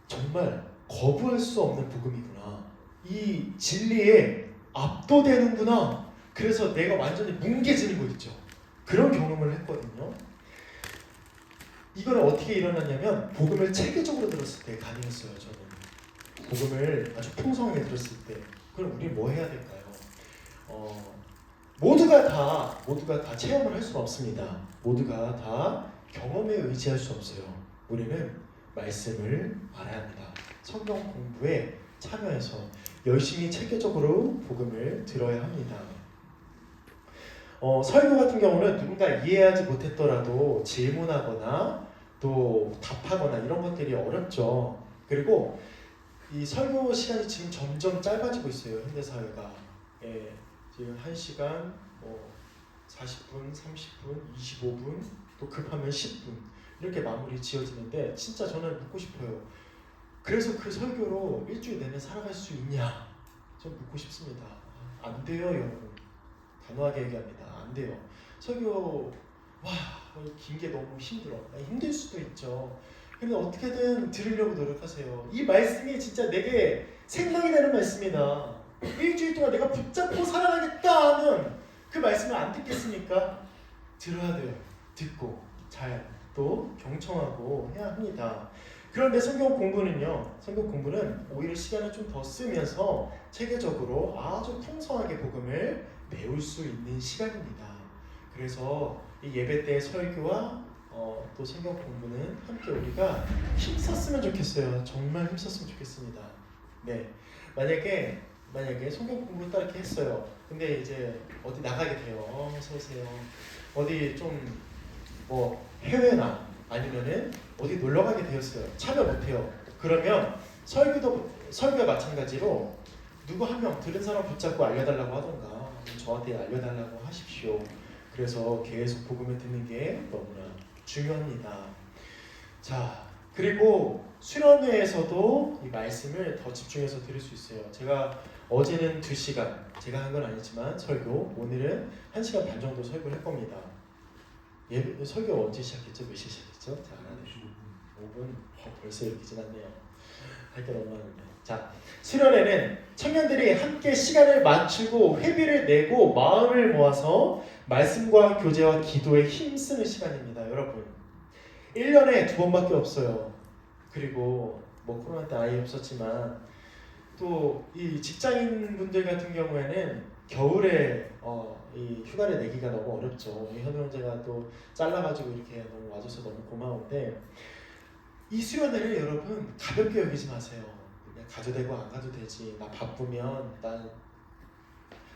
정말 거부할 수 없는 복음이구나. 이 진리에 압도되는구나. 그래서 내가 완전히 뭉개지는 거 있죠. 그런 경험을 했거든요. 이거는 어떻게 일어났냐면 복음을 체계적으로 들었을 때 가능했어요. 저는 복음을 아주 풍성하게 들었을 때. 그럼 우리 뭐 해야 될까요? 모두가 다 체험을 할 수는 없습니다. 모두가 다 경험에 의지할 수 없어요. 우리는 말씀을 알아야 합니다. 성경 공부에 참여해서 열심히 체계적으로 복음을 들어야 합니다. 설교 같은 경우는 누군가 이해하지 못했더라도 질문하거나 또 답하거나 이런 것들이 어렵죠. 그리고 이 설교 시간이 지금 점점 짧아지고 있어요. 현대사회가. 예, 지금 1시간, 40분, 30분, 25분, 또 급하면 10분 이렇게 마무리 지어지는데 진짜 저는 묻고 싶어요. 그래서 그 설교로 일주일 내내 살아갈 수 있냐? 좀 묻고 싶습니다. 안 돼요, 여러분. 단호하게 얘기합니다. 안 돼요. 설교 긴 게 너무 힘들어. 힘들 수도 있죠. 근데 어떻게든 들으려고 노력하세요. 이 말씀이 진짜 내게 생명이 되는 말씀이다. 일주일 동안 내가 붙잡고 살아가겠다 하면 그 말씀을 안 듣겠습니까? 들어야 돼요. 듣고 잘 또 경청하고 해야 합니다. 그런데 성경 공부는 오히려 시간을 좀 더 쓰면서 체계적으로 아주 풍성하게 복음을 배울 수 있는 시간입니다. 그래서 이 예배 때 설교와 또 성경 공부는 함께 우리가 힘썼으면 좋겠어요. 정말 힘썼으면 좋겠습니다. 네, 만약에 성경 공부를 딱 이렇게 했어요. 근데 이제 어디 나가게 돼요. 어서 오세요. 어디 좀 해외나 아니면은 어디 놀러 가게 되었어요. 참여 못해요. 그러면 설교와 마찬가지로 누구 한 명 들은 사람 붙잡고 알려달라고 하던가 저한테 알려달라고 하십시오. 그래서 계속 복음을 듣는 게 너무나 중요합니다. 자, 그리고 수련회에서도 이 말씀을 더 집중해서 들을 수 있어요. 제가 어제는 2시간, 제가 한 건 아니지만 설교, 오늘은 1시간 반 정도 설교를 할 겁니다. 설교 언제 시작했죠? 몇 시에 시작했죠? 자, 5분. 벌써 이렇게 지났네요. 할 게 너무 많은데. 자, 수련회는 청년들이 함께 시간을 맞추고 회비를 내고 마음을 모아서 말씀과 교제와 기도에 힘쓰는 시간입니다. 여러분, 1년에 2번밖에 없어요. 그리고 코로나 때 아예 없었지만 또 이 직장인 분들 같은 경우에는 겨울에 이 휴가를 내기가 너무 어렵죠. 현우 형제가 또 잘라가지고 이렇게 너무 와줘서 너무 고마운데 이 수련회를 여러분 가볍게 여기지 마세요. 그냥 가도 되고 안 가도 되지. 나 바쁘면 난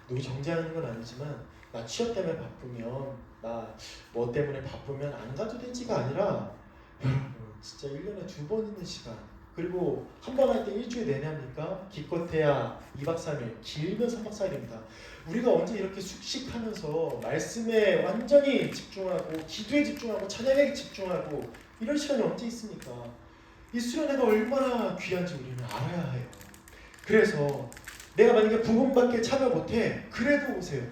누구 정죄하는 건 아니지만 나 취업 때문에 바쁘면 나 뭐 때문에 바쁘면 안 가도 되지가 아니라 여러분 진짜 1년에 2번 있는 시간 그리고 한 번 할 때 일주일 내내 합니까? 기껏해야 2박 3일 길면 3박 4일입니다. 우리가 언제 이렇게 숙식하면서 말씀에 완전히 집중하고 기도에 집중하고 찬양에 집중하고 이런 시간이 언제 있습니까? 이 수련회가 얼마나 귀한지 우리는 알아야 해요. 그래서 내가 만약에 부분밖에 참여 못해 그래도 오세요.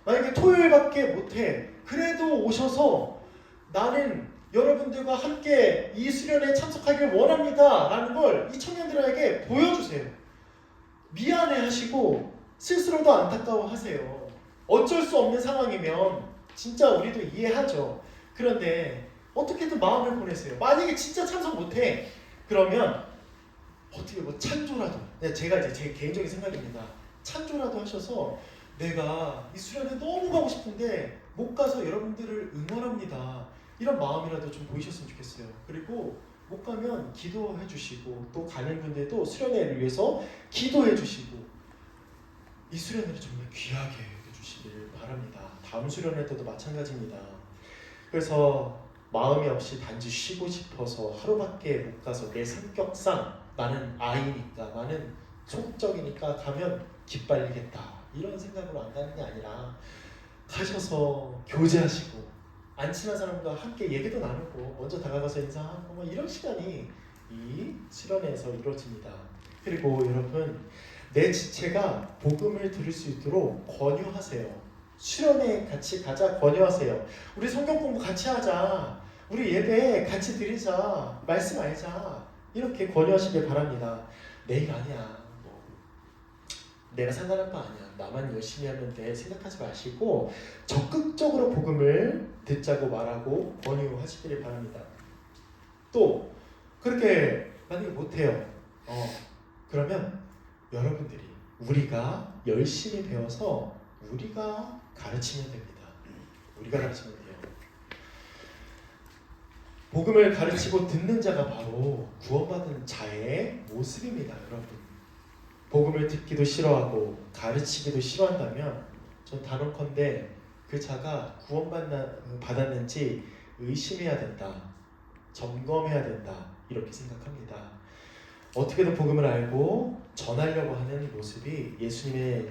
만약에 토요일밖에 못해 그래도 오셔서 나는 여러분들과 함께 이 수련회에 참석하길 원합니다 라는 걸 이 청년들에게 보여주세요. 미안해 하시고 스스로도 안타까워 하세요. 어쩔 수 없는 상황이면 진짜 우리도 이해하죠. 그런데 어떻게든 마음을 보내세요. 만약에 진짜 참석 못해 그러면 어떻게 찬조라도 제가 이제 제 개인적인 생각입니다. 찬조라도 하셔서 내가 이 수련회 너무 가고 싶은데 못 가서 여러분들을 응원합니다. 이런 마음이라도 좀 보이셨으면 좋겠어요. 그리고 못 가면 기도해 주시고 또 가는 분들도 수련회를 위해서 기도해 주시고 이 수련회를 정말 귀하게 여겨주시길 바랍니다. 다음 수련회 때도 마찬가지입니다. 그래서 마음이 없이 단지 쉬고 싶어서 하루밖에 못 가서 내 성격상 나는 아이니까 나는 소극적이니까 가면 기빨리겠다 이런 생각으로 안 가는 게 아니라 가셔서 교제하시고 안 친한 사람과 함께 얘기도 나누고 먼저 다가가서 인사하고 이런 시간이 이 수련회에서 이루어집니다. 그리고 여러분 내 지체가 복음을 들을 수 있도록 권유하세요. 수련회 같이 가자 권유하세요. 우리 성경 공부 같이 하자. 우리 예배 같이 드리자. 말씀 알자. 이렇게 권유하시길 바랍니다. 내일 아니야. 내가 상관한 바 아니야. 나만 열심히 하면 돼. 생각하지 마시고 적극적으로 복음을 듣자고 말하고 권유하시기를 바랍니다. 또 그렇게 만약에 못해요. 그러면 여러분들이 우리가 열심히 배워서 우리가 가르치면 됩니다. 우리가 가르치면 돼요. 복음을 가르치고 듣는 자가 바로 구원받은 자의 모습입니다, 여러분. 복음을 듣기도 싫어하고 가르치기도 싫어한다면 전 단언컨대 그 자가 구원받았는지 의심해야 된다, 점검해야 된다, 이렇게 생각합니다. 어떻게든 복음을 알고 전하려고 하는 모습이 예수님의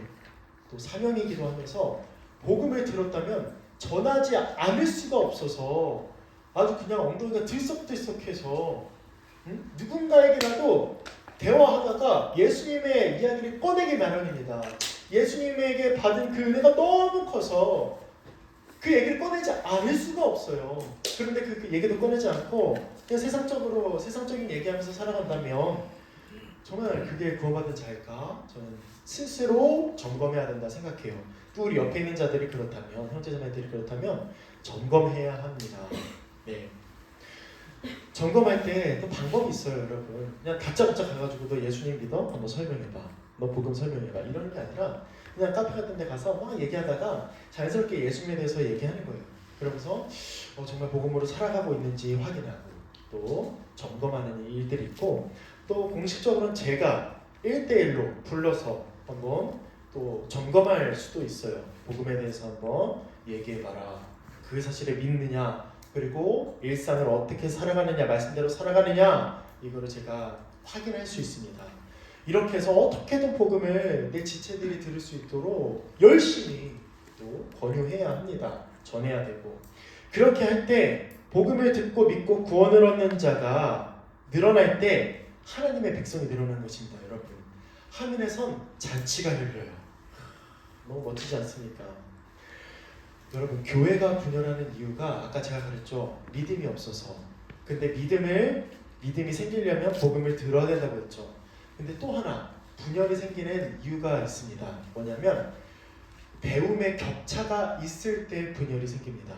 또 사명이기도 하면서 복음을 들었다면 전하지 않을 수가 없어서 아주 그냥 엉덩이가 들썩들썩해서 누군가에게라도 대화하다가 예수님의 이야기를 꺼내기 마련입니다. 예수님에게 받은 그 은혜가 너무 커서 그 얘기를 꺼내지 않을 수가 없어요. 그런데 그 얘기도 꺼내지 않고 그냥 세상적인 얘기하면서 살아간다면 정말 그게 구원받은 자일까? 저는 스스로 점검해야 된다 생각해요. 또 우리 옆에 있는 자들이 그렇다면, 형제자매들이 그렇다면 점검해야 합니다. 네. 점검할 때 또 방법이 있어요, 여러분. 그냥 다짜고짜 가가지고 너 예수님 믿어? 너 설명해봐. 너 복음 설명해봐. 이러는 게 아니라 그냥 카페 같은 데 가서 막 얘기하다가 자연스럽게 예수님에 대해서 얘기하는 거예요. 그러면서 정말 복음으로 살아가고 있는지 확인하고 또 점검하는 일들이 있고, 또 공식적으로는 제가 1대1로 불러서 한번 또 점검할 수도 있어요. 복음에 대해서 한번 얘기해봐라. 그 사실을 믿느냐, 그리고 일상을 어떻게 살아가느냐, 말씀대로 살아가느냐, 이거를 제가 확인할 수 있습니다. 이렇게 해서 어떻게든 복음을 내 지체들이 들을 수 있도록 열심히 또 권유해야 합니다. 전해야 되고, 그렇게 할 때 복음을 듣고 믿고 구원을 얻는 자가 늘어날 때 하나님의 백성이 늘어나는 것입니다. 여러분, 하늘에선 잔치가 열려요. 너무 멋지지 않습니까? 여러분, 교회가 분열하는 이유가 아까 제가 그랬죠. 믿음이 없어서. 근데 믿음이 생기려면 복음을 들어야 된다고 했죠. 근데 또 하나 분열이 생기는 이유가 있습니다. 뭐냐면 배움의 격차가 있을 때 분열이 생깁니다.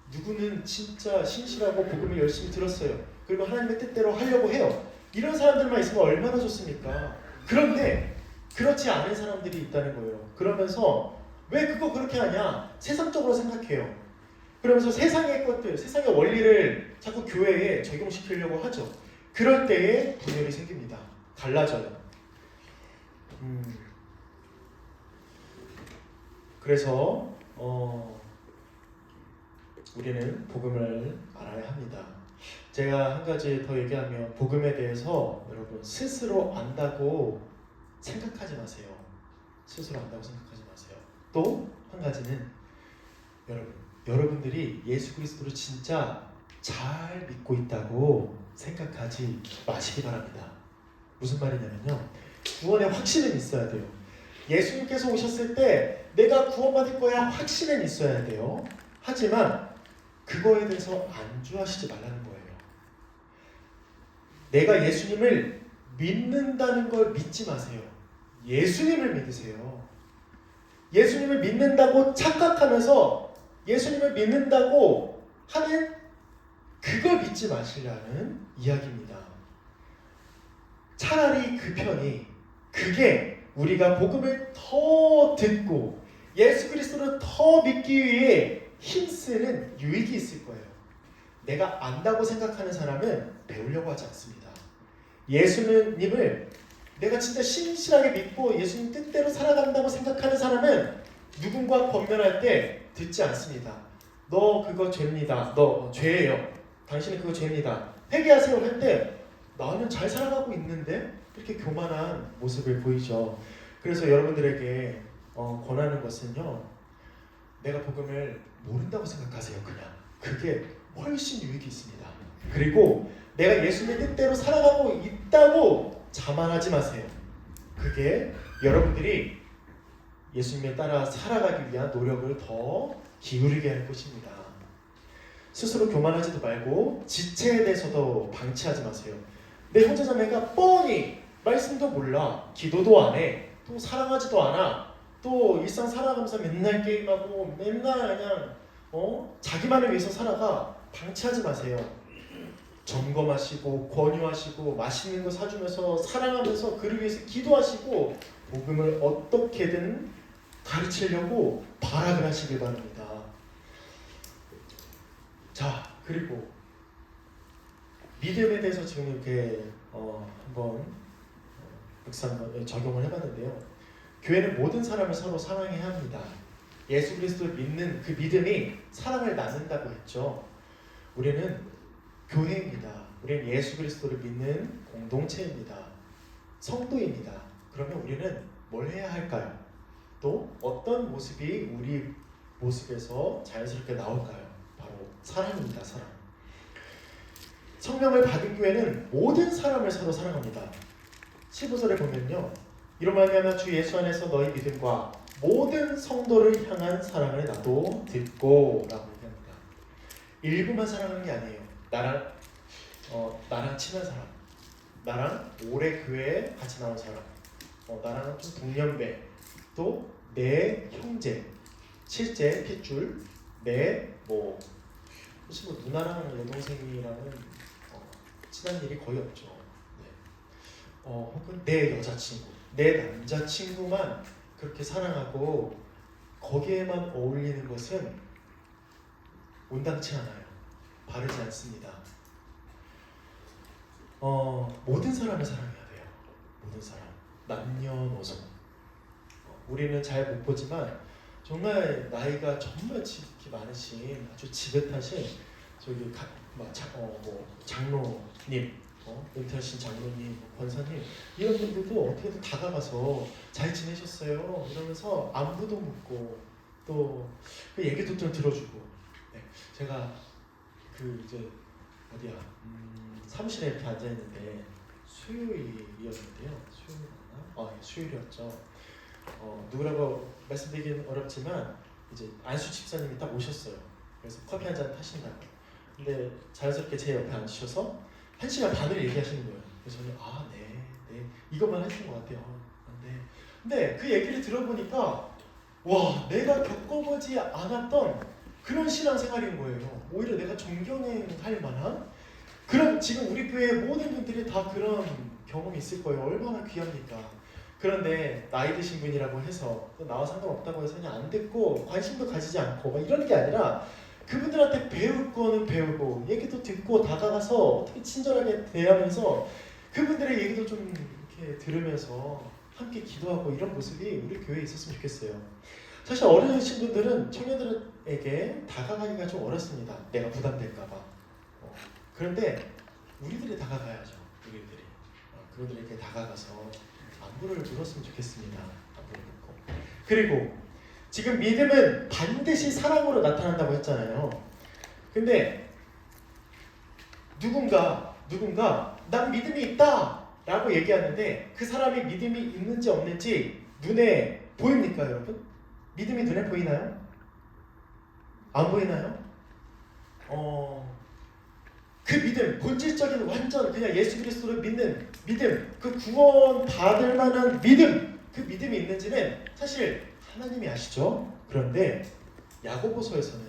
누구는 진짜 신실하고 복음을 열심히 들었어요. 그리고 하나님의 뜻대로 하려고 해요. 이런 사람들만 있으면 얼마나 좋습니까? 그런데 그렇지 않은 사람들이 있다는 거예요. 그러면서 왜 그거 그렇게 하냐? 세상적으로 생각해요. 그러면서 세상의 것들, 세상의 원리를 자꾸 교회에 적용시키려고 하죠. 그럴 때에 분열이 생깁니다. 갈라져요. 그래서 우리는 복음을 알아야 합니다. 제가 한 가지 더 얘기하면, 복음에 대해서 여러분 스스로 안다고 생각하지 마세요. 스스로 안다고 생각하지 마세요. 또 한 가지는 여러분들이 예수 그리스도를 진짜 잘 믿고 있다고 생각하지 마시기 바랍니다. 무슨 말이냐면요, 구원의 확신은 있어야 돼요. 예수님께서 오셨을 때 내가 구원받을 거야 확신은 있어야 돼요. 하지만 그거에 대해서 안주하시지 말라는 거예요. 내가 예수님을 믿는다는 걸 믿지 마세요. 예수님을 믿으세요. 예수님을 믿는다고 착각하면서 예수님을 믿는다고 하는 그걸 믿지 마시라는 이야기입니다. 차라리 그 편이, 그게 우리가 복음을 더 듣고 예수 그리스도를 더 믿기 위해 힘쓰는 유익이 있을 거예요. 내가 안다고 생각하는 사람은 배우려고 하지 않습니다. 예수님을 내가 진짜 신실하게 믿고 예수님 뜻대로 살아간다고 생각하는 사람은 누군가 권면할 때 듣지 않습니다. 너 그거 죄입니다. 너 죄예요. 당신은 그거 죄입니다. 회개하세요 할 때 나는 잘 살아가고 있는데? 이렇게 교만한 모습을 보이죠. 그래서 여러분들에게 권하는 것은요, 내가 복음을 모른다고 생각하세요. 그냥 그게 훨씬 유익이 있습니다. 그리고 내가 예수님의 뜻대로 살아가고 있다고 자만하지 마세요. 그게 여러분들이 예수님에 따라 살아가기 위한 노력을 더 기울이게 할 것입니다. 스스로 교만하지도 말고 지체에 대해서도 방치하지 마세요. 내 형제자매가 뻔히 말씀도 몰라, 기도도 안 해, 또 사랑하지도 않아. 또 일상 살아가면서 맨날 게임하고 맨날 그냥 자기만을 위해서 살아가. 방치하지 마세요. 점검하시고 권유하시고 맛있는 거 사주면서 사랑하면서 그를 위해서 기도하시고 복음을 어떻게든 가르치려고 발악을 하시길 바랍니다. 자, 그리고 믿음에 대해서 지금 이렇게 한번 적용을 해봤는데요. 교회는 모든 사람을 서로 사랑해야 합니다. 예수 그리스도를 믿는 그 믿음이 사랑을 낳는다고 했죠. 우리는 교회입니다. 우리는 예수 그리스도를 믿는 공동체입니다. 성도입니다. 그러면 우리는 뭘 해야 할까요? 또 어떤 모습이 우리 모습에서 자연스럽게 나올까요? 바로 사랑입니다. 사랑. 성령을 받은 교회는 모든 사람을 서로 사랑합니다. 15절에 보면요. 이로 말미암아 주 예수 안에서 너희 믿음과 모든 성도를 향한 사랑을 나도 듣고 라고 얘기합니다. 일부만 사랑하는 게 아니에요. 나랑 친한 사람, 나랑 오래 교회에 같이 나온 사람, 나랑 좀 동년배, 또 내 형제, 실제 핏줄, 내 혹시 누나랑 여동생이랑은 친한 일이 거의 없죠. 네. 혹은 내 여자친구, 내 남자친구만 그렇게 사랑하고 거기에만 어울리는 것은 온당치 않아요. 바르지 않습니다. 모든 사람을 사랑해야 돼요. 모든 사람, 남녀노소. 우리는 잘 못 보지만 정말 나이가 정말 지극히 많으신 아주 지긋하신 저기 장로님, 은퇴하신 장로님, 권사님 이런 분들도 어떻게든 다가가서 잘 지내셨어요 이러면서 안부도 묻고 또 그 얘기도 좀 들어주고. 네, 제가 이제 어디야 사무실에 이렇게 앉아 있는데 수요일이었는데요. 수요일이었나? 예, 수요일이었죠. 누구라고 말씀드리긴 어렵지만 이제 안수 집사님이 딱 오셨어요. 그래서 커피 한 잔 타신다고. 근데 자연스럽게 제 옆에 앉으셔서 1시간 반을 얘기하시는 거예요. 그래서 저는 네 이것만 하신 것 같아요. 네. 근데 그 얘기를 들어보니까 와, 내가 겪어보지 않았던 그런 신앙생활인 거예요. 오히려 내가 존경할 만한 그런, 지금 우리 교회 모든 분들이 다 그런 경험이 있을 거예요. 얼마나 귀합니까? 그런데 나이 드신 분이라고 해서 또 나와 상관없다고 해서 그냥 안 듣고 관심도 가지지 않고 막 이러는 게 아니라 그분들한테 배울 거는 배우고 얘기도 듣고 다가가서 어떻게 친절하게 대하면서 그분들의 얘기도 좀 이렇게 들으면서 함께 기도하고 이런 모습이 우리 교회에 있었으면 좋겠어요. 사실 어려우신 분들은 청년들에게 다가가기가 좀 어렵습니다. 내가 부담될까 봐. 그런데 우리들이 다가가야죠. 우리들이 그분들에게 다가가서 안부를 물었으면 좋겠습니다. 안부를 묻고. 그리고 지금 믿음은 반드시 사랑으로 나타난다고 했잖아요. 근데 누군가 난 믿음이 있다 라고 얘기하는데 그 사람이 믿음이 있는지 없는지 눈에 보입니까, 여러분? 믿음이 눈에 보이나요? 안 보이나요? 그 믿음, 본질적인 완전 그냥 예수 그리스도를 믿는 믿음, 그 구원 받을 만한 믿음, 그 믿음이 있는지는 사실 하나님이 아시죠? 그런데 야고보서에서는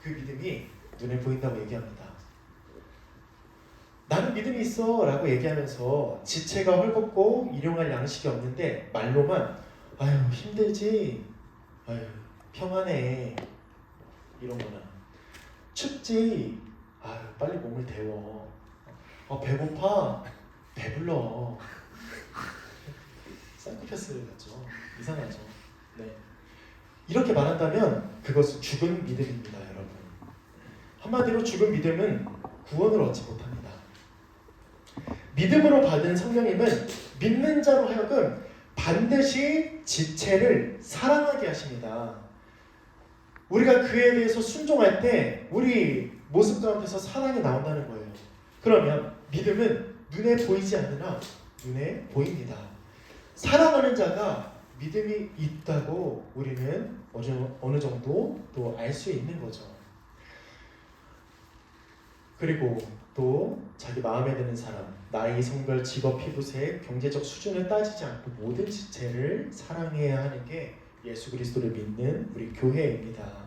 그 믿음이 눈에 보인다고 얘기합니다. 나는 믿음이 있어 라고 얘기하면서 지체가 헐겁고 일용할 양식이 없는데 말로만 아유 힘들지, 아유 평안해 이런 거나 춥지, 아유 빨리 몸을 데워, 배고파, 배불러. 사이코패스 같죠? 이상하죠? 네. 이렇게 말한다면 그것은 죽은 믿음입니다, 여러분. 한마디로 죽은 믿음은 구원을 얻지 못합니다. 믿음으로 받은 성령님은 믿는 자로 하여금 반드시 지체를 사랑하게 하십니다. 우리가 그에 대해서 순종할 때 우리 모습 가운데서 사랑이 나온다는 거예요. 그러면 믿음은 눈에 보이지 않으나 눈에 보입니다. 사랑하는 자가 믿음이 있다고 우리는 어느 정도 또 알 수 있는 거죠. 그리고 또 자기 마음에 드는 사람, 나이, 성별, 직업, 피부색, 경제적 수준을 따지지 않고 모든 지체를 사랑해야 하는 게 예수 그리스도를 믿는 우리 교회입니다.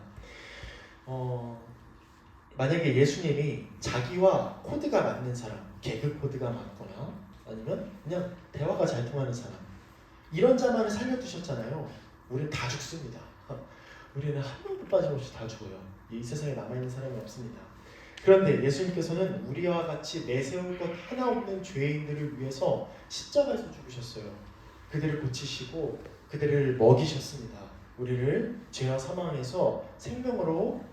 만약에 예수님이 자기와 코드가 맞는 사람, 개그 코드가 맞거나 아니면 그냥 대화가 잘 통하는 사람, 이런 자만을 살려두셨잖아요. 우리는 다 죽습니다. 우리는 한 명도 빠짐없이 다 죽어요. 이 세상에 남아있는 사람이 없습니다. 그런데 예수님께서는 우리와 같이 내세울 것 하나 없는 죄인들을 위해서 십자가에서 죽으셨어요. 그들을 고치시고 그들을 먹이셨습니다. 우리를 죄와 사망에서 생명으로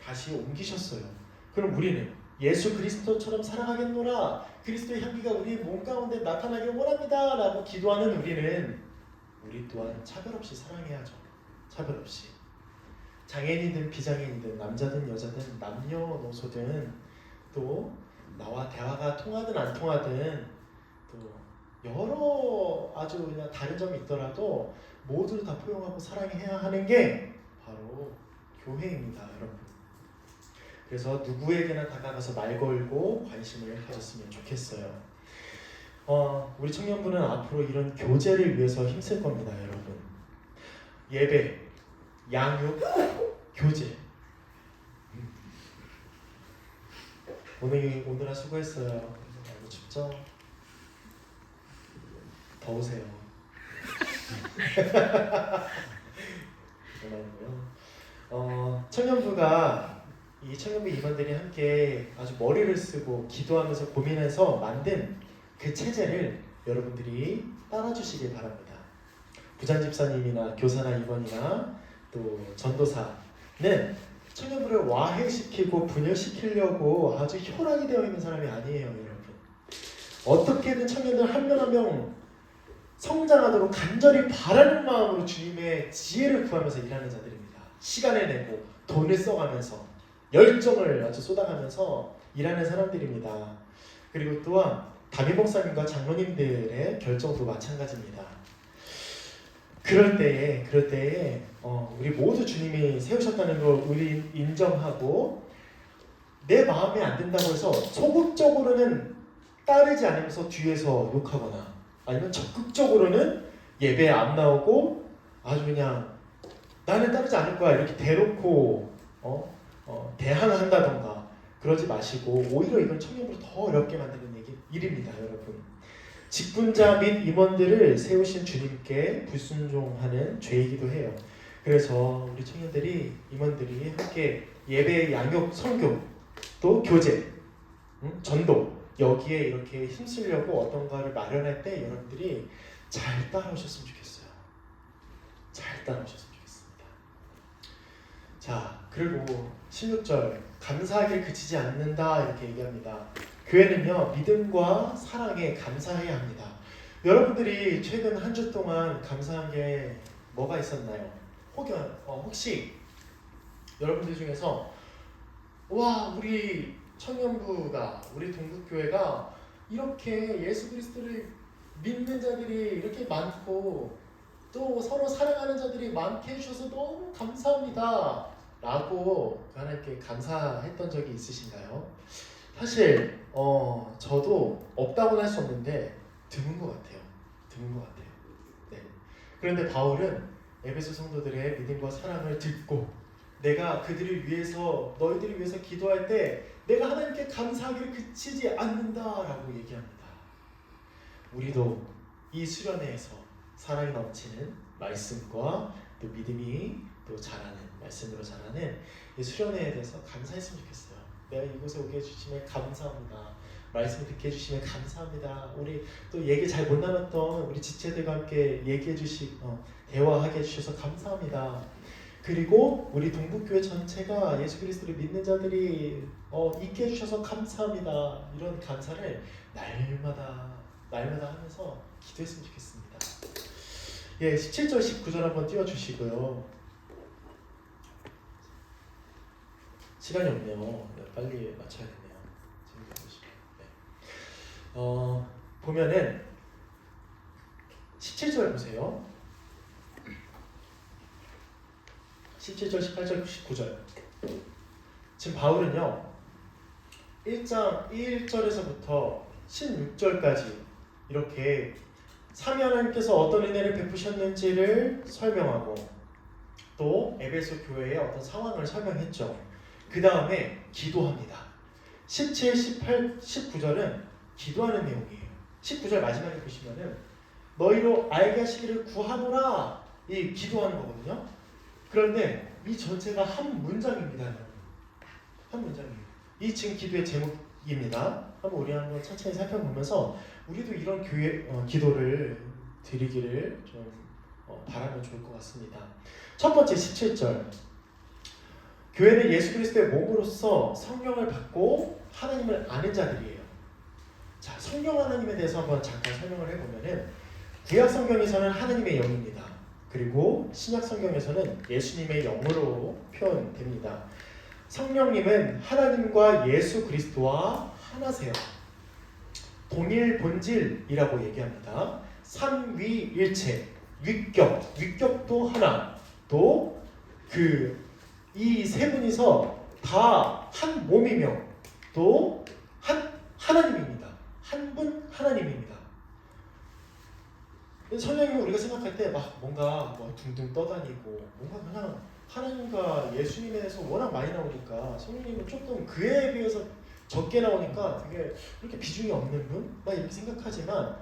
다시 옮기셨어요. 그럼 우리는 예수 그리스도처럼 사랑하겠노라, 그리스도의 향기가 우리 몸 가운데 나타나길 원합니다 라고 기도하는 우리 또한 차별 없이 사랑해야죠. 차별 없이. 장애인이든 비장애인이든 남자든 여자든 남녀노소든 또 나와 대화가 통하든 안 통하든 또 여러 아주 그냥 다른 점이 있더라도 모두를 다 포용하고 사랑해야 하는 게 바로 교회입니다, 여러분. 그래서 누구에게나 다가가서 말 걸고 관심을 가졌으면 좋겠어요. 우리 청년부는 앞으로 이런 교제를 위해서 힘쓸 겁니다, 여러분. 예배, 양육, 교제. 오늘 수고했어요. 너무 춥죠? 더우세요. 청년부가 이 청년부 임원들이 함께 아주 머리를 쓰고 기도하면서 고민해서 만든 그 체제를 여러분들이 따라주시길 바랍니다. 부장집사님이나 교사나 임원이나 또 전도사는 청년부를 와해시키고 분열시키려고 아주 혈안이 되어 있는 사람이 아니에요, 여러분. 어떻게든 청년들 한 명 한 명 성장하도록 간절히 바라는 마음으로 주님의 지혜를 구하면서 일하는 자들입니다. 시간을 내고 돈을 써가면서 열정을 아주 쏟아가면서 일하는 사람들입니다. 그리고 또한 담임 목사님과 장로님들의 결정도 마찬가지입니다. 그럴 때에 우리 모두 주님이 세우셨다는 걸 우리 인정하고 내 마음에 안 든다고 해서 소극적으로는 따르지 않으면서 뒤에서 욕하거나 아니면 적극적으로는 예배에 안 나오고 아주 그냥 나는 따르지 않을 거야 이렇게 대놓고 대항한다던가 그러지 마시고 오히려 이건 청년부를 더 어렵게 만드는 일입니다, 여러분. 직분자 및 임원들을 세우신 주님께 불순종하는 죄이기도 해요. 그래서 우리 청년들이 임원들이 함께 예배, 양육, 선교, 또 교제, 전도 여기에 이렇게 힘쓰려고 어떤가를 마련할 때 여러분들이 잘 따라오셨으면 좋겠어요. 잘 따라오셨으면 좋겠습니다. 자, 그리고 16절 감사하길 그치지 않는다 이렇게 얘기합니다. 교회는요 믿음과 사랑에 감사해야 합니다. 여러분들이 최근 한 주 동안 감사한 게 뭐가 있었나요? 혹시 여러분들 중에서 와 우리 청년부가 우리 동국교회가 이렇게 예수 그리스도를 믿는 자들이 이렇게 많고 또 서로 사랑하는 자들이 많게 해주셔서 너무 감사합니다 라고 하나님께 감사했던 적이 있으신가요? 사실 저도 없다고는 할 수 없는데 드문 것 같아요. 네. 그런데 바울은 에베소 성도들의 믿음과 사랑을 듣고 내가 그들을 위해서 너희들을 위해서 기도할 때 내가 하나님께 감사하기를 그치지 않는다라고 얘기합니다. 우리도 이 수련회에서 사랑이 넘치는 말씀과 또 믿음이 또 자라는 말씀으로 자라는 이 수련회에 대해서 감사했으면 좋겠어요. 내가 이곳에 오게 해주시면 감사합니다. 말씀을 듣게 해주시면 감사합니다. 우리 또 얘기 잘 못 나눴던 우리 지체들과 함께 얘기해 대화하게 해주셔서 감사합니다. 그리고 우리 동북교회 전체가 예수 그리스도를 믿는 자들이 있게 해주셔서 감사합니다. 이런 감사를 날마다 하면서 기도했으면 좋겠습니다. 예, 17절 19절 한번 띄워주시고요. 시간이 없네요. 네, 빨리 맞춰야겠네요. 네. 보면은 17절 보세요. 17절, 18절, 19절. 지금 바울은요 1장 1절에서부터 16절까지 이렇게 삼위 하나님께서 어떤 은혜를 베푸셨는지를 설명하고 또 에베소 교회의 어떤 상황을 설명했죠. 그 다음에 기도합니다. 17, 18, 19절은 기도하는 내용이에요. 19절 마지막에 보시면은 너희로 알게 하시기를 구하노라 이 기도하는 거거든요. 그런데 이 전체가 한 문장입니다. 한 문장이에요. 이 지금 기도의 제목입니다. 우리 한번 천천히 살펴보면서 우리도 이런 기도를 드리기를 좀 바라면 좋을 것 같습니다. 첫 번째 17절 교회는 예수 그리스도의 몸으로서 성령을 받고 하나님을 아는 자들이에요. 자, 성령 하나님에 대해서 한번 잠깐 설명을 해보면은 구약 성경에서는 하나님의 영입니다. 그리고 신약 성경에서는 예수님의 영으로 표현됩니다. 성령님은 하나님과 예수 그리스도와 하나세요. 동일 본질이라고 얘기합니다. 삼위일체, 위격도 하나, 또 이 세 분이서 다 한 몸이며 또 하나님입니다. 한 분 하나님입니다. 성령님은 우리가 생각할 때 막 뭔가 둥둥 떠다니고 뭔가 그냥 하나님과 예수님에 대해서 워낙 많이 나오니까 성령님은 조금 그에 비해서 적게 나오니까 되게 그렇게 비중이 없는 분? 막 이렇게 생각하지만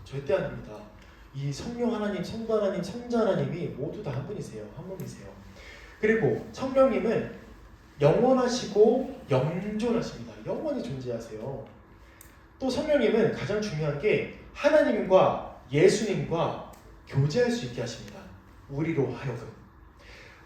절대 아닙니다. 이 성령 하나님, 성도 하나님, 성자 하나님이 모두 다 한 분이세요. 한 몸이세요. 그리고 성령님은 영원하시고 영존하십니다. 영원히 존재하세요. 또 성령님은 가장 중요한 게 하나님과 예수님과 교제할 수 있게 하십니다. 우리로 하여금.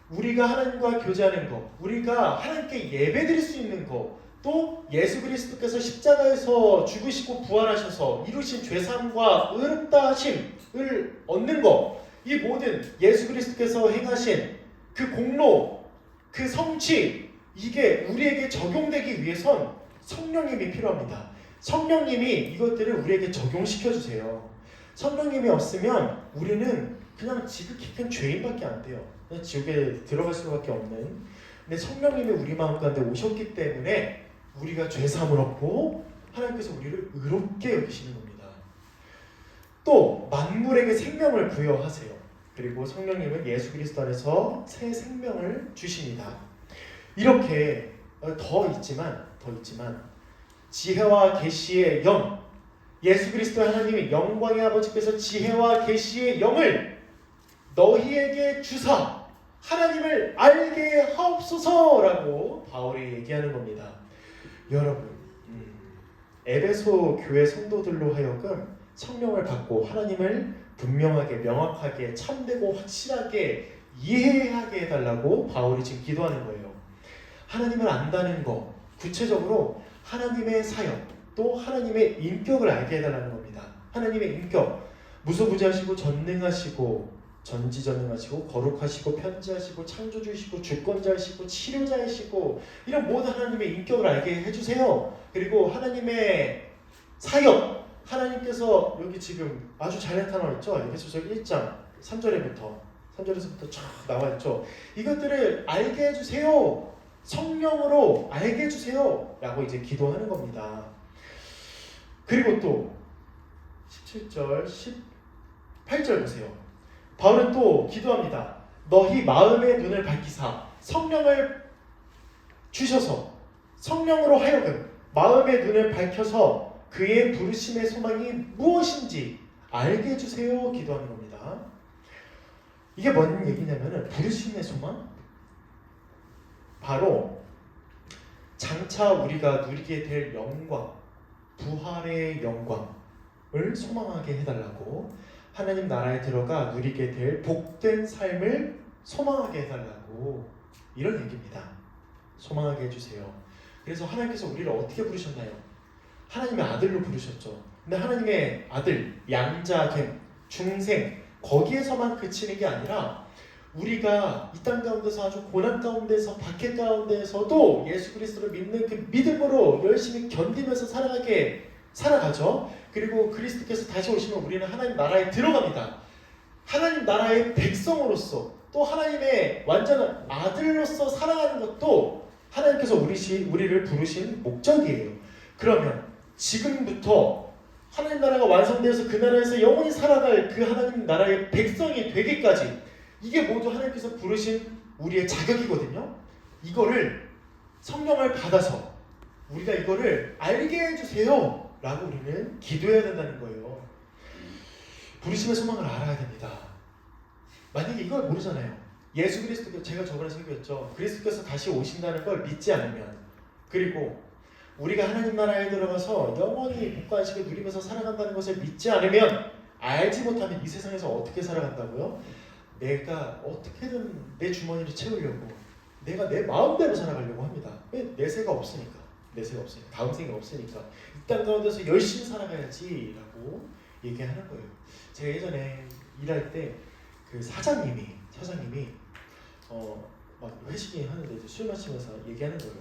우리가 하나님과 교제하는 것, 우리가 하나님께 예배드릴 수 있는 것, 또 예수 그리스도께서 십자가에서 죽으시고 부활하셔서 이루신 죄사함과 의롭다 하심을 얻는 것, 이 모든 예수 그리스도께서 행하신 그 공로, 그 성취, 이게 우리에게 적용되기 위해선 성령님이 필요합니다. 성령님이 이것들을 우리에게 적용시켜 주세요. 성령님이 없으면 우리는 그냥 지극히 큰 죄인밖에 안 돼요. 그냥 지옥에 들어갈 수밖에 없는. 근데 성령님이 우리 마음 가운데 오셨기 때문에 우리가 죄사함을 얻고 하나님께서 우리를 의롭게 여기시는 겁니다. 또 만물에게 생명을 부여하세요. 그리고 성령님은 예수 그리스도 안에서 새 생명을 주십니다. 이렇게 더 있지만 지혜와 계시의 영, 예수 그리스도 하나님이 영광의 아버지께서 지혜와 계시의 영을 너희에게 주사 하나님을 알게 하옵소서라고 바울이 얘기하는 겁니다. 여러분, 에베소 교회 성도들로 하여금 성령을 받고 하나님을 분명하게, 명확하게, 참되고 확실하게 이해하게 해달라고 바울이 지금 기도하는 거예요. 하나님을 안다는 것, 구체적으로 하나님의 사역, 또 하나님의 인격을 알게 해달라는 겁니다. 하나님의 인격, 무소부지하시고 전능하시고 전지전능하시고 거룩하시고 편지하시고 창조주이시고 주권자이시고 치료자이시고 이런 모든 하나님의 인격을 알게 해주세요. 그리고 하나님의 사역, 하나님께서 여기 지금 아주 잘 나타나 있죠. 에베소서 1장 3절에서부터 쫙 나와 있죠. 이것들을 알게 해주세요. 성령으로 알게 해주세요 라고 이제 기도하는 겁니다. 그리고 또 17절 18절 보세요. 바울은 또 기도합니다. 너희 마음의 눈을 밝히사 성령을 주셔서 성령으로 하여금 마음의 눈을 밝혀서 그의 부르심의 소망이 무엇인지 알게 해주세요 기도하는 겁니다. 이게 뭔 얘기냐면은 부르심의 소망? 바로 장차 우리가 누리게 될 영광, 부활의 영광을 소망하게 해달라고, 하나님 나라에 들어가 누리게 될 복된 삶을 소망하게 해달라고, 이런 얘기입니다. 소망하게 해주세요. 그래서 하나님께서 우리를 어떻게 부르셨나요? 하나님의 아들로 부르셨죠. 근데 하나님의 아들, 양자됨, 중생, 거기에서만 그치는 게 아니라 우리가 이 땅 가운데서 아주 고난 가운데서 박해 가운데서도 예수 그리스도를 믿는 그 믿음으로 열심히 견디면서 살아가죠. 그리고 그리스도께서 다시 오시면 우리는 하나님 나라에 들어갑니다. 하나님 나라의 백성으로서 또 하나님의 완전한 아들로서 살아가는 것도 하나님께서 우리를 부르신 목적이에요. 그러면 지금부터 하나님 나라가 완성되어서 그 나라에서 영원히 살아갈 그 하나님 나라의 백성이 되기까지 이게 모두 하나님께서 부르신 우리의 자격이거든요. 이거를 성령을 받아서 우리가 이거를 알게 해주세요 라고 우리는 기도해야 된다는 거예요. 부르심의 소망을 알아야 됩니다. 만약에 이걸 모르잖아요. 예수 그리스도, 제가 저번에 설교했죠. 그리스도께서 다시 오신다는 걸 믿지 않으면, 그리고 우리가 하나님 나라에 들어가서 영원히 복과 안식을 누리면서 살아간다는 것을 믿지 않으면, 알지 못하면 이 세상에서 어떻게 살아간다고요? 내가 어떻게든 내 주머니를 채우려고, 내가 내 마음대로 살아가려고 합니다. 왜? 내세가 없으니까. 다음 생이 없으니까. 이 땅 가운데서 열심히 살아가야지 라고 얘기하는 거예요. 제가 예전에 일할 때 그 사장님이 막 회식이 하는데 이제 술 마시면서 얘기하는 거예요.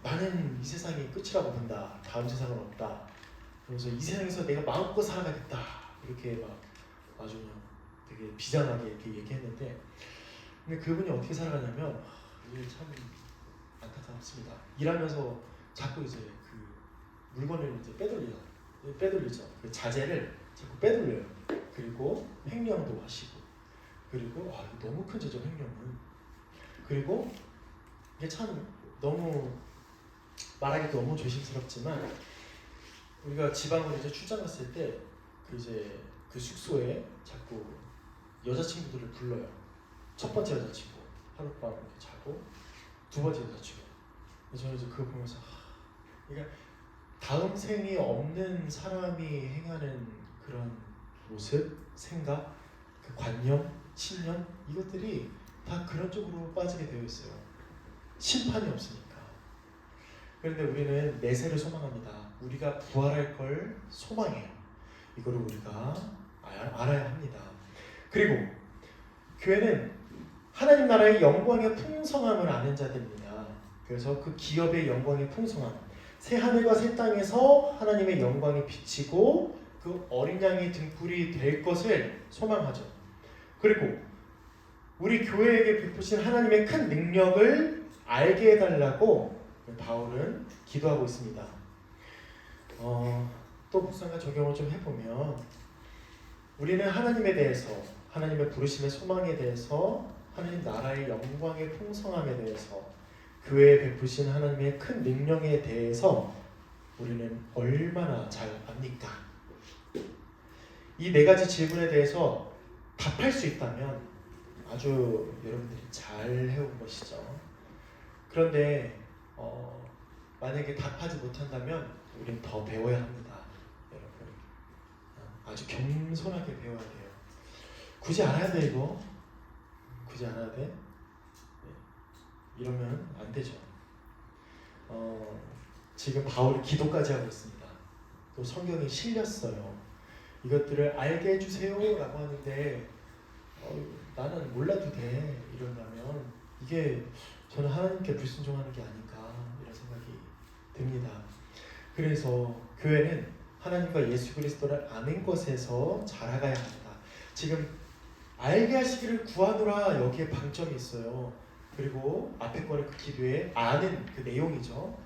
나는 이 세상이 끝이라고 본다. 다음 세상은 없다. 그래서 이 세상에서 내가 마음껏 살아가겠다. 이렇게 막 아주 그냥 되게 비장하게 이렇게 얘기했는데, 근데 그분이 어떻게 살아가냐면, 이게 참 안타깝습니다. 일하면서 자꾸 이제 그 물건을 이제 빼돌리죠. 그 자재를 자꾸 빼돌려요. 그리고 횡령도 하시고, 그리고 이거 너무 큰 죄죠, 횡령은. 그리고 이게 참 너무 말하기 너무 조심스럽지만, 우리가 지방으로 이제 출장 갔을 때 그 숙소에 자꾸 여자친구들을 불러요. 첫 번째 여자친구 하룻밤 이렇게 자고, 두 번째 여자친구. 저는 이제 그거 보면서 그러니까 다음 생이 없는 사람이 행하는 그런 모습, 생각, 그 관념, 신념, 이것들이 다 그런 쪽으로 빠지게 되어 있어요. 심판이 없으니까. 그런데 우리는 내세를 소망합니다. 우리가 부활할 걸 소망해요. 이거를 우리가 알아야 합니다. 그리고 교회는 하나님 나라의 영광의 풍성함을 아는 자들입니다. 그래서 그 기업의 영광의 풍성함, 새 하늘과 새 땅에서 하나님의 영광이 비치고 그 어린 양의 등불이 될 것을 소망하죠. 그리고 우리 교회에게 베푸신 하나님의 큰 능력을 알게 해달라고 바울은 기도하고 있습니다. 또 묵상과 적용을 좀 해보면, 우리는 하나님에 대해서, 하나님의 부르심의 소망에 대해서, 하나님 나라의 영광의 풍성함에 대해서, 그 외에 베푸신 하나님의 큰 능력에 대해서 우리는 얼마나 잘 압니까? 이 네 가지 질문에 대해서 답할 수 있다면 아주 여러분들이 잘 해온 것이죠. 그런데 만약에 답하지 못한다면 우리는 더 배워야 합니다. 여러분, 아주 겸손하게 배워야 돼요. 굳이 알아야 돼 이거? 굳이 알아야 돼? 네. 이러면 안 되죠. 지금 바울이 기도까지 하고 있습니다. 또 성경에 실렸어요. 이것들을 알게 해주세요 라고 하는데 나는 몰라도 돼 이런다면 이게 저는 하나님께 불순종하는 게 아닌가 이런 생각이 듭니다. 그래서 교회는 하나님과 예수 그리스도를 아는 것에서 자라가야 합니다. 지금 알게 하시기를 구하노라, 여기에 방점이 있어요. 그리고 앞에 거는 그 기도에 아는 그 내용이죠.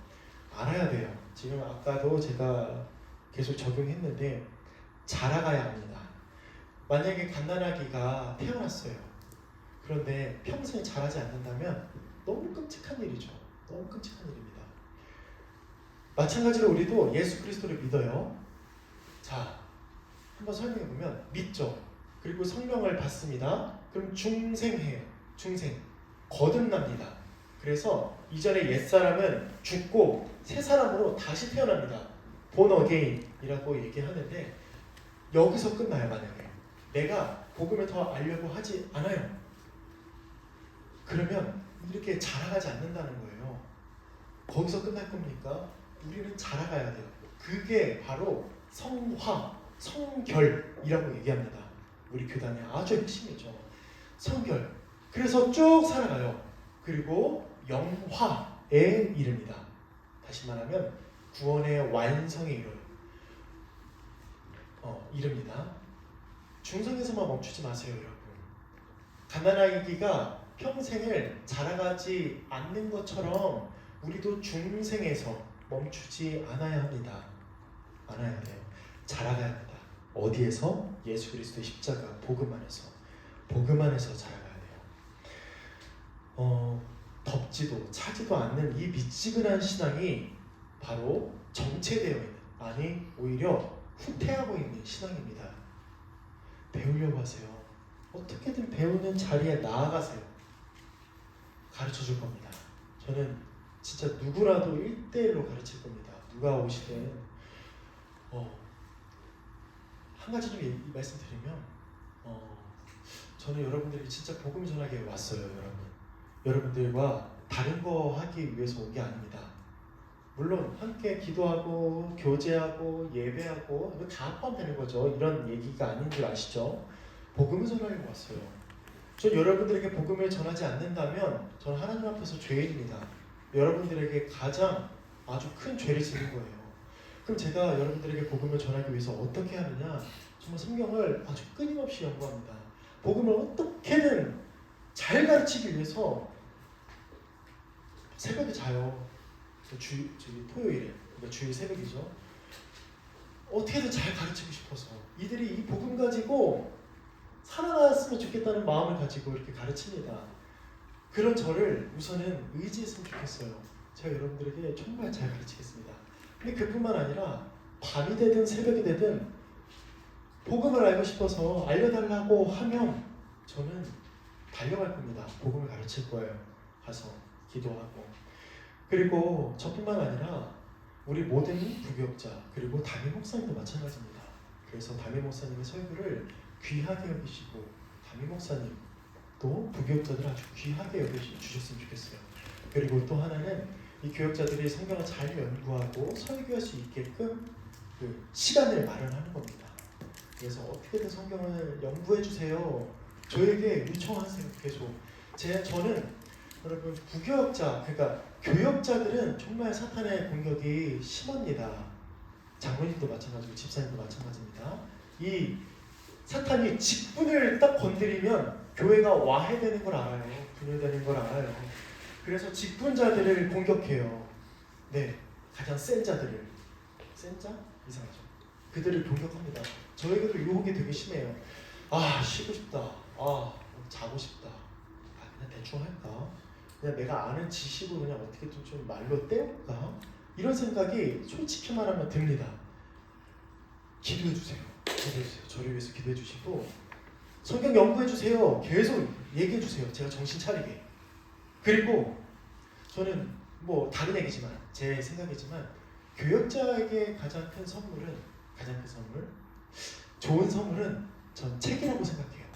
알아야 돼요. 지금 아까도 제가 계속 적용했는데 자라가야 합니다. 만약에 갓난아기가 태어났어요. 그런데 평생 자라지 않는다면 너무 끔찍한 일이죠. 너무 끔찍한 일입니다. 마찬가지로 우리도 예수 그리스도를 믿어요. 자, 한번 설명해 보면 믿죠. 그리고 성령을 받습니다. 그럼 중생해요. 중생. 거듭납니다. 그래서 이전에 옛사람은 죽고 새 사람으로 다시 태어납니다. born again이라고 얘기하는데 여기서 끝나요. 만약에 내가 복음을 더 알려고 하지 않아요. 그러면 이렇게 자라가지 않는다는 거예요. 거기서 끝날 겁니까? 우리는 자라가야 돼요. 그게 바로 성화, 성결이라고 얘기합니다. 우리 교단의 아주 핵심이죠. 성결. 그래서 쭉 살아가요. 그리고 영화에 이릅니다. 다시 말하면 구원의 완성에 이릅니다. 중성에서만 멈추지 마세요, 여러분. 갓난아기가 평생을 자라가지 않는 것처럼 우리도 중생에서 멈추지 않아야 합니다. 않아야 돼요. 자라가야 합니다. 어디에서? 예수 그리스도의 십자가 복음 안에서. 복음 안에서 자라가야 돼요. 덥지도 차지도 않는 이 미지근한 신앙이 바로 정체되어 있는, 아니 오히려 후퇴하고 있는 신앙입니다. 배우려고 하세요. 어떻게든 배우는 자리에 나아가세요. 가르쳐 줄 겁니다. 저는 진짜 누구라도 1대1로 가르칠 겁니다. 누가 오시든. 한 가지 좀 말씀드리면, 저는 여러분들이 진짜 복음 전하기에 왔어요. 여러분들과 다른 거 하기 위해서 온 게 아닙니다. 물론 함께 기도하고 교제하고 예배하고 이거 다 포함되는 거죠. 이런 얘기가 아닌 줄 아시죠? 복음을 전하려고 왔어요. 전 여러분들에게 복음을 전하지 않는다면 저는 하나님 앞에서 죄인입니다. 여러분들에게 가장 아주 큰 죄를 지는 거예요. 그럼 제가 여러분들에게 복음을 전하기 위해서 어떻게 하느냐? 정말 성경을 아주 끊임없이 연구합니다. 복음을 어떻게든 잘 가르치기 위해서 새벽에 자요. 토요일에, 그러니까 주일 새벽이죠. 어떻게든 잘 가르치고 싶어서 이들이 이 복음 가지고 살아났으면 좋겠다는 마음을 가지고 이렇게 가르칩니다. 그런 저를 우선은 의지했으면 좋겠어요. 제가 여러분들에게 정말 잘 가르치겠습니다. 근데 그뿐만 아니라 밤이 되든 새벽이 되든 복음을 알고 싶어서 알려달라고 하면 저는 달려갈 겁니다. 복음을 가르칠 거예요. 가서 기도하고. 그리고 저뿐만 아니라 우리 모든 부교역자 그리고 담임 목사님도 마찬가지입니다. 그래서 담임 목사님의 설교를 귀하게 여기시고 담임 목사님도 부교역자들 아주 귀하게 여겨주셨으면 좋겠어요. 그리고 또 하나는 이 교역자들이 성경을 잘 연구하고 설교할 수 있게끔 그 시간을 마련하는 겁니다. 그래서 어떻게든 성경을 연구해 주세요. 저에게 요청하세요. 계속. 저는 여러분 부교역자, 그러니까 교역자들은 정말 사탄의 공격이 심합니다. 장로님도 마찬가지고 집사님도 마찬가지입니다. 이 사탄이 직분을 딱 건드리면 교회가 와해되는 걸 알아요. 분열되는 걸 알아요. 그래서 직분자들을 공격해요. 네, 가장 센 자들을. 센 자? 이상하죠. 그들을 공격합니다. 저에게도 유혹이 되게 심해요. 쉬고 싶다. 자고 싶다. 그냥 대충 할까? 그냥 내가 아는 지식으로 그냥 어떻게든 좀 말로 때울까? 이런 생각이 솔직히 말하면 듭니다. 기도해 주세요. 기도해 주세요. 저를 위해서 기도해 주시고 성경 연구해 주세요. 계속 얘기해 주세요. 제가 정신 차리게. 그리고 저는 뭐 다른 얘기지만 제 생각이지만 교역자에게 가장 큰 선물, 좋은 선물은 전 책이라고 생각해요.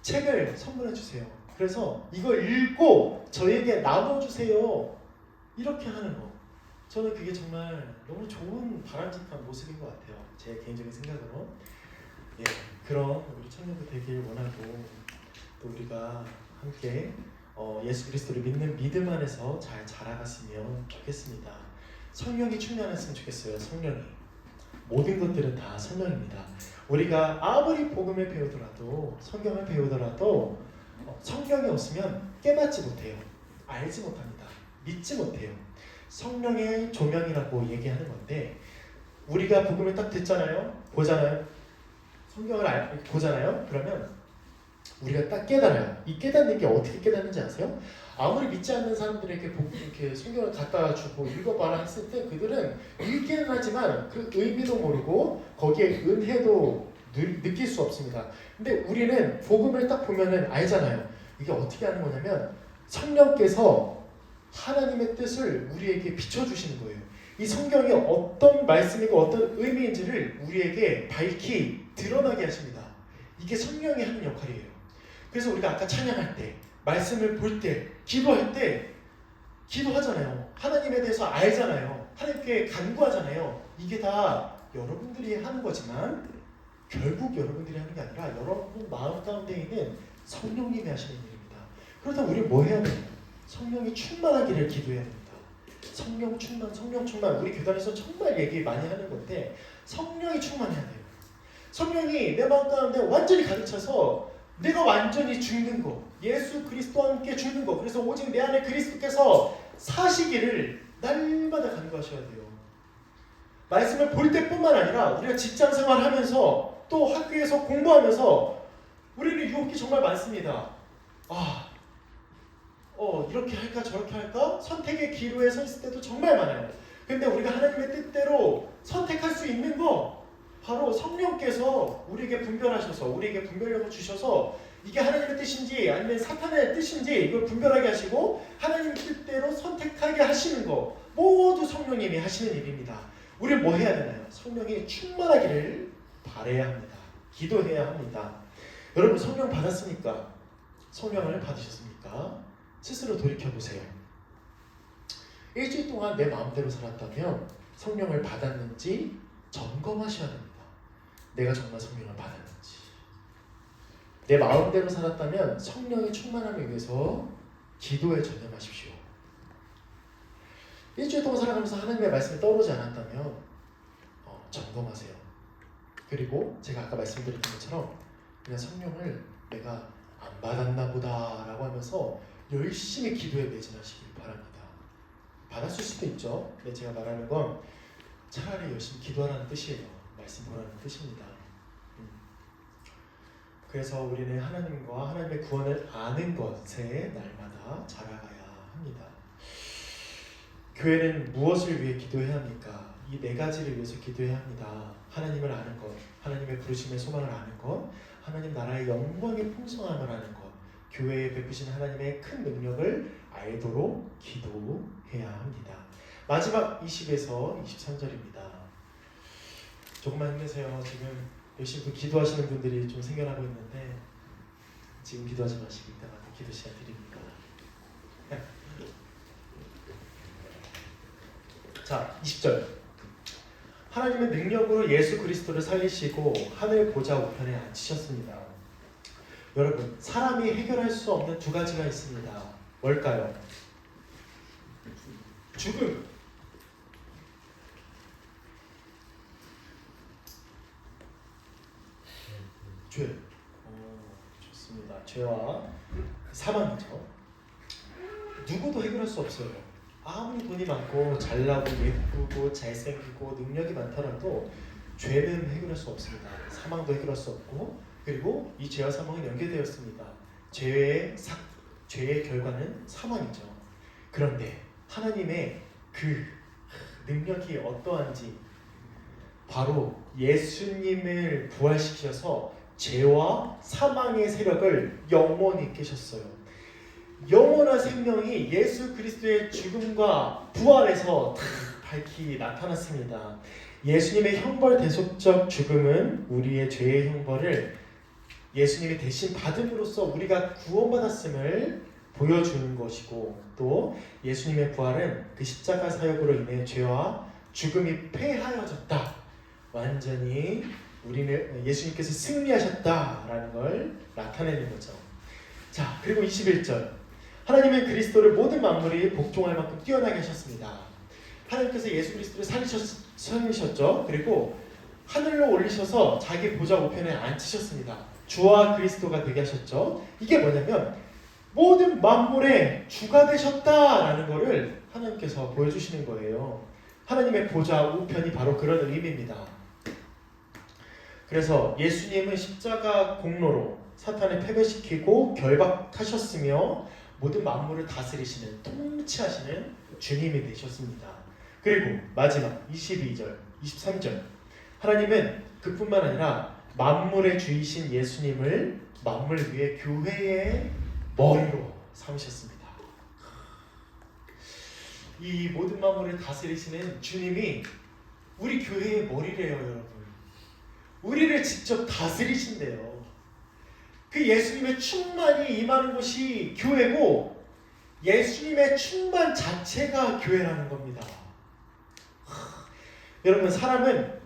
책을 선물해 주세요. 그래서 이걸 읽고 저에게 나눠주세요. 이렇게 하는 거. 저는 그게 정말 너무 좋은 바람직한 모습인 것 같아요. 제 개인적인 생각으로. 그런 우리 청년들 되길 원하고 또 우리가 함께 예수 그리스도를 믿는 믿음 안에서 잘 자라갔으면 좋겠습니다. 성령이 충만했으면 좋겠어요. 성령이. 모든 것들은 다 성령입니다. 우리가 아무리 복음을 배우더라도 성경을 배우더라도 성령이 없으면 깨닫지 못해요. 알지 못합니다. 믿지 못해요. 성령의 조명이라고 얘기하는 건데 우리가 복음을 딱 듣잖아요. 보잖아요. 성경을 보잖아요. 그러면 우리가 딱 깨달아요. 이 깨닫는 게 어떻게 깨닫는지 아세요? 아무리 믿지 않는 사람들에게 이렇게 성경을 갖다 주고 읽어봐라 했을 때 그들은 읽기는 하지만 그 의미도 모르고 거기에 은혜도 느낄 수 없습니다. 근데 우리는 복음을 딱 보면은 알잖아요. 이게 어떻게 하는 거냐면 성령께서 하나님의 뜻을 우리에게 비춰주시는 거예요. 이 성경이 어떤 말씀이고 어떤 의미인지를 우리에게 밝히 드러나게 하십니다. 이게 성령이 하는 역할이에요. 그래서 우리가 아까 찬양할 때, 말씀을 볼 때, 기도할 때 기도하잖아요. 하나님에 대해서 알잖아요. 하나님께 간구하잖아요. 이게 다 여러분들이 하는 거지만 결국 여러분들이 하는 게 아니라 여러분 마음 가운데 있는 성령님이 하시는 일입니다. 그렇다면 우리 뭐 해야 돼요? 성령이 충만하기를 기도해야 됩니다. 성령 충만. 우리 교단에서 정말 얘기 많이 하는 건데 성령이 충만해야 돼요. 성령이 내 마음 가운데 완전히 가득 차서 내가 완전히 죽는 거, 예수 그리스도와 함께 죽는 거. 그래서 오직 내 안에 그리스도께서 사시기를 날마다 간구하셔야 돼요. 말씀을 볼 때뿐만 아니라 우리가 직장 생활하면서 또 학교에서 공부하면서 우리는 유혹이 정말 많습니다. 이렇게 할까 저렇게 할까 선택의 기로에 서 있을 때도 정말 많아요. 근데 우리가 하나님의 뜻대로 선택할 수 있는 거 바로 성령께서 우리에게 분별하셔서 우리에게 분별력을 주셔서 이게 하나님의 뜻인지 아니면 사탄의 뜻인지 이걸 분별하게 하시고 하나님의 뜻대로 선택하게 하시는 거 모두 성령님이 하시는 일입니다. 우리는 뭐 해야 되나요? 성령이 충만하기를 바라야 합니다. 기도해야 합니다. 여러분 성령 받았습니까? 성령을 받으셨습니까? 스스로 돌이켜보세요. 일주일 동안 내 마음대로 살았다면 성령을 받았는지 점검하셔야 됩니다. 내가 정말 성령을 받았는지. 내 마음대로 살았다면 성령의 충만함을 위해서 기도에 전념하십시오. 일주일 동안 살아가면서 하나님의 말씀이 떠오르지 않았다면 점검하세요. 그리고 제가 아까 말씀드렸던 것처럼 그냥 성령을 내가 안 받았나 보다 라고 하면서 열심히 기도에 매진하시길 바랍니다. 받았을 수도 있죠. 근데 제가 말하는 건 차라리 열심히 기도하라는 뜻이에요. 말씀 보라는 뜻입니다. 그래서 우리는 하나님과 하나님의 구원을 아는 것에 날마다 자라가야 합니다. 교회는 무엇을 위해 기도해야 합니까? 이 네 가지를 위해서 기도해야 합니다. 하나님을 아는 것, 하나님의 부르심의 소망을 아는 것, 하나님 나라의 영광의 풍성함을 아는 것, 교회에 베푸신 하나님의 큰 능력을 알도록 기도해야 합니다. 마지막 20에서 23절입니다. 조금만 힘내세요. 지금 열심히 기도하시는 분들이 좀 생겨나고 있는데 지금 기도하지 마시고 이따가 기도 시간 드립니다. 자, 20절. 하나님의 능력으로 예수 그리스도를 살리시고 하늘 보좌 우편에 앉히셨습니다. 여러분, 사람이 해결할 수 없는 두 가지가 있습니다. 뭘까요? 죽음. 죄. 좋습니다. 죄와 사망이죠. 누구도 해결할 수 없어요. 아무리 돈이 많고 잘나고 예쁘고 잘생기고 능력이 많더라도 죄는 해결할 수 없습니다. 사망도 해결할 수 없고 그리고 이 죄와 사망은 연계되었습니다. 죄의 결과는 사망이죠. 그런데 하나님의 그 능력이 어떠한지 바로 예수님을 부활시켜서 죄와 사망의 세력을 영원히 깨셨어요. 영원한 생명이 예수 그리스도의 죽음과 부활에서 밝히 나타났습니다. 예수님의 형벌 대속적 죽음은 우리의 죄의 형벌을 예수님이 대신 받음으로써 우리가 구원받았음을 보여주는 것이고 또 예수님의 부활은 그 십자가 사역으로 인해 죄와 죽음이 패하여졌다. 완전히 우리는 예수님께서 승리하셨다라는 걸 나타내는 거죠. 자, 그리고 21절. 하나님은 그리스도를 모든 만물이 복종할 만큼 뛰어나게 하셨습니다. 하나님께서 예수 그리스도를 살리셨죠. 그리고 하늘로 올리셔서 자기 보좌 우편에 앉히셨습니다. 주와 그리스도가 되게 하셨죠. 이게 뭐냐면 모든 만물의 주가 되셨다라는 것을 하나님께서 보여주시는 거예요. 하나님의 보좌 우편이 바로 그런 의미입니다. 그래서 예수님은 십자가 공로로 사탄을 패배시키고 결박하셨으며 모든 만물을 다스리시는 통치하시는 주님이 되셨습니다. 그리고 마지막 22절, 23절. 하나님은 그뿐만 아니라 만물의 주이신 예수님을 만물 위에 교회의 머리로 삼으셨습니다. 이 모든 만물을 다스리시는 주님이 우리 교회의 머리래요, 여러분. 우리를 직접 다스리신대요. 그 예수님의 충만이 임하는 곳이 교회고 예수님의 충만 자체가 교회라는 겁니다. 여러분, 사람은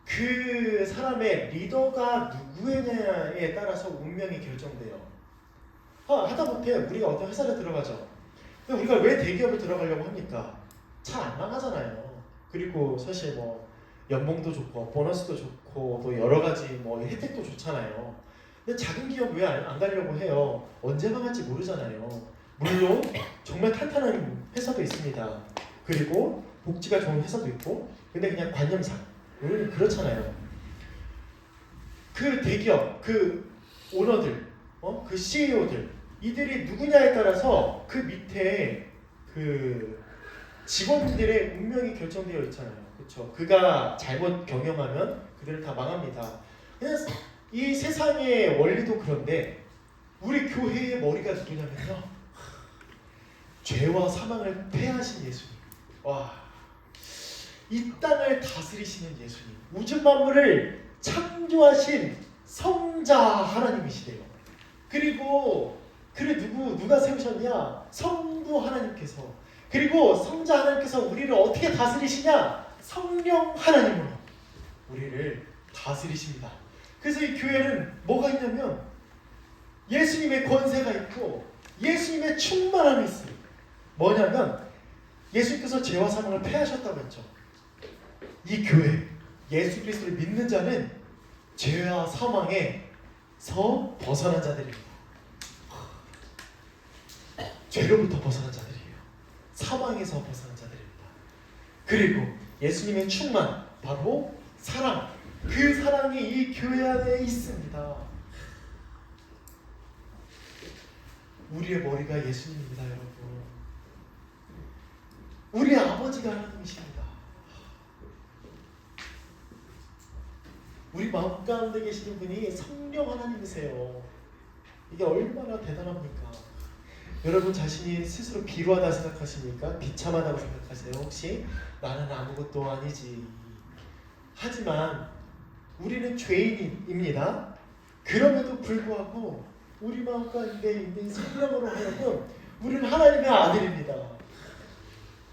그 사람의 리더가 누구냐에 따라서 운명이 결정돼요. 하다못해 우리가 어떤 회사를 들어가죠. 근데 우리가 왜 대기업을 들어가려고 합니까? 잘 안 나가잖아요. 그리고 사실 뭐 연봉도 좋고 보너스도 좋고 또 여러 가지 뭐 혜택도 좋잖아요. 근데 작은 기업 왜 안 가려고 해요? 언제 망할지 모르잖아요. 물론 정말 탄탄한 회사도 있습니다. 그리고 복지가 좋은 회사도 있고, 근데 그냥 관념상 우리는 그렇잖아요. 그 대기업, 그 오너들, 그 CEO들, 이들이 누구냐에 따라서 그 밑에 그 직원들의 운명이 결정되어 있잖아요. 그렇죠? 그가 잘못 경영하면 그들은 다 망합니다. 그냥 이 세상의 원리도 그런데 우리 교회의 머리가 누구냐면요, 죄와 사망을 패하신 예수님. 와, 이 땅을 다스리시는 예수님, 우주 만물을 창조하신 성자 하나님이시래요. 그리고 그를 누가 세우셨냐? 성부 하나님께서. 그리고 성자 하나님께서 우리를 어떻게 다스리시냐? 성령 하나님으로 우리를 다스리십니다. 그래서 이 교회는 뭐가 있냐면 예수님의 권세가 있고 예수님의 충만함이 있어요. 뭐냐면 예수님께서 죄와 사망을 패하셨다고 했죠. 이 교회, 예수 그리스도를 믿는 자는 죄와 사망에서 벗어난 자들입니다. 죄로부터 벗어난 자들이에요. 사망에서 벗어난 자들입니다. 그리고 예수님의 충만, 바로 사랑, 그 사랑이 이 교회 안에 있습니다. 우리의 머리가 예수님입니다, 여러분. 우리 아버지가 하나님이십니다. 우리 마음 가운데 계시는 분이 성령 하나님이세요. 이게 얼마나 대단합니까? 여러분 자신이 스스로 비루하다 생각하십니까? 비참하다고 생각하세요? 혹시 나는 아무것도 아니지. 하지만 우리는 죄인입니다. 그럼에도 불구하고 우리 마음 가운데 있는 성령으로 하여금 우리는 하나님의 아들입니다.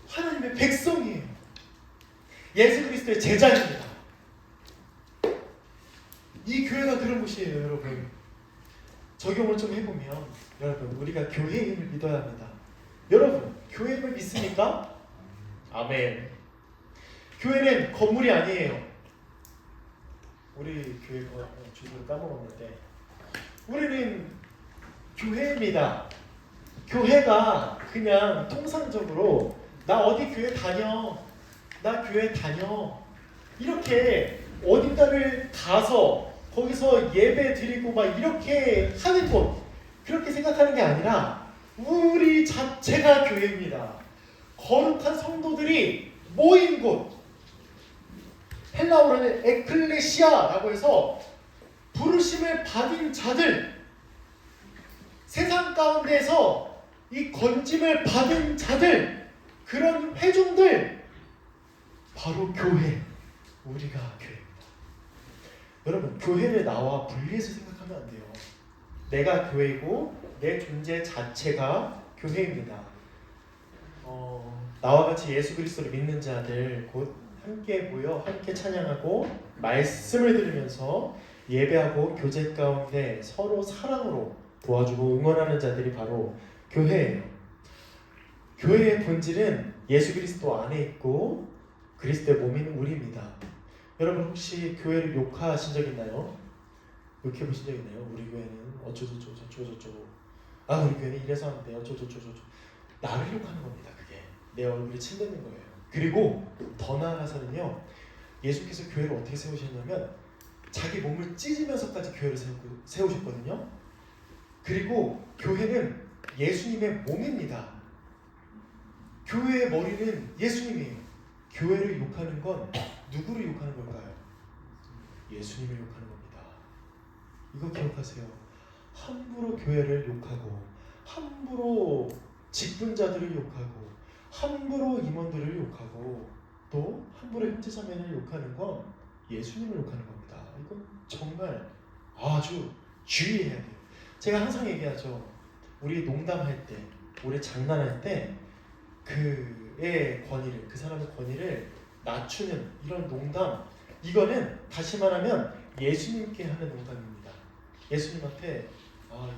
하나님의 백성이에요. 예수 그리스도의 제자입니다. 이 교회가 그런 곳이에요, 여러분. 적용을 좀 해보면, 여러분, 우리가 교회의 힘을 믿어야 합니다. 여러분, 교회의 힘을 믿습니까? 아멘. 교회는 건물이 아니에요. 우리 교회 주소를 까먹었는데, 우리는 교회입니다. 교회가 그냥 통상적으로 나 어디 교회 다녀, 나 교회 다녀, 이렇게 어딘가를 가서 거기서 예배 드리고 막 이렇게 하는 곳, 그렇게 생각하는 게 아니라 우리 자체가 교회입니다. 거룩한 성도들이 모인 곳, 헬라어로는 에클레시아라고 해서 부르심을 받은 자들, 세상 가운데서 이 건짐을 받은 자들, 그런 회중들, 바로 교회, 우리가 교회입니다. 여러분, 교회를 나와 분리해서 생각하면 안 돼요. 내가 교회고 내 존재 자체가 교회입니다. 나와 같이 예수 그리스도를 믿는 자들 곧 함께 모여 함께 찬양하고 말씀을 들으면서 예배하고 교제 가운데 서로 사랑으로 도와주고 응원하는 자들이 바로 교회예요. 교회의 본질은 예수 그리스도 안에 있고 그리스도의 몸인 우리입니다. 여러분 혹시 교회를 욕하신 적 있나요? 욕해보신 적 있나요? 우리 교회는 어쩌고저쩌고, 아 우리 교회는 이래서 안 돼요, 어쩌고저쩌고. 나를 욕하는 겁니다. 그게 내 얼굴에 침 뱉는 거예요. 그리고 더 나아가서는요, 예수께서 교회를 어떻게 세우셨냐면 자기 몸을 찢으면서까지 교회를 세우셨거든요. 그리고 교회는 예수님의 몸입니다. 교회의 머리는 예수님이에요. 교회를 욕하는 건 누구를 욕하는 걸까요? 예수님을 욕하는 겁니다. 이거 기억하세요. 함부로 교회를 욕하고 함부로 직분자들을 욕하고 함부로 임원들을 욕하고 또 함부로 형제자매를 욕하는 건 예수님을 욕하는 겁니다. 이건 정말 아주 주의해야 돼요. 제가 항상 얘기하죠. 우리 농담할 때, 우리 장난할 때 그의 권위를, 그 사람의 권위를 낮추는 이런 농담, 이거는 다시 말하면 예수님께 하는 농담입니다. 예수님한테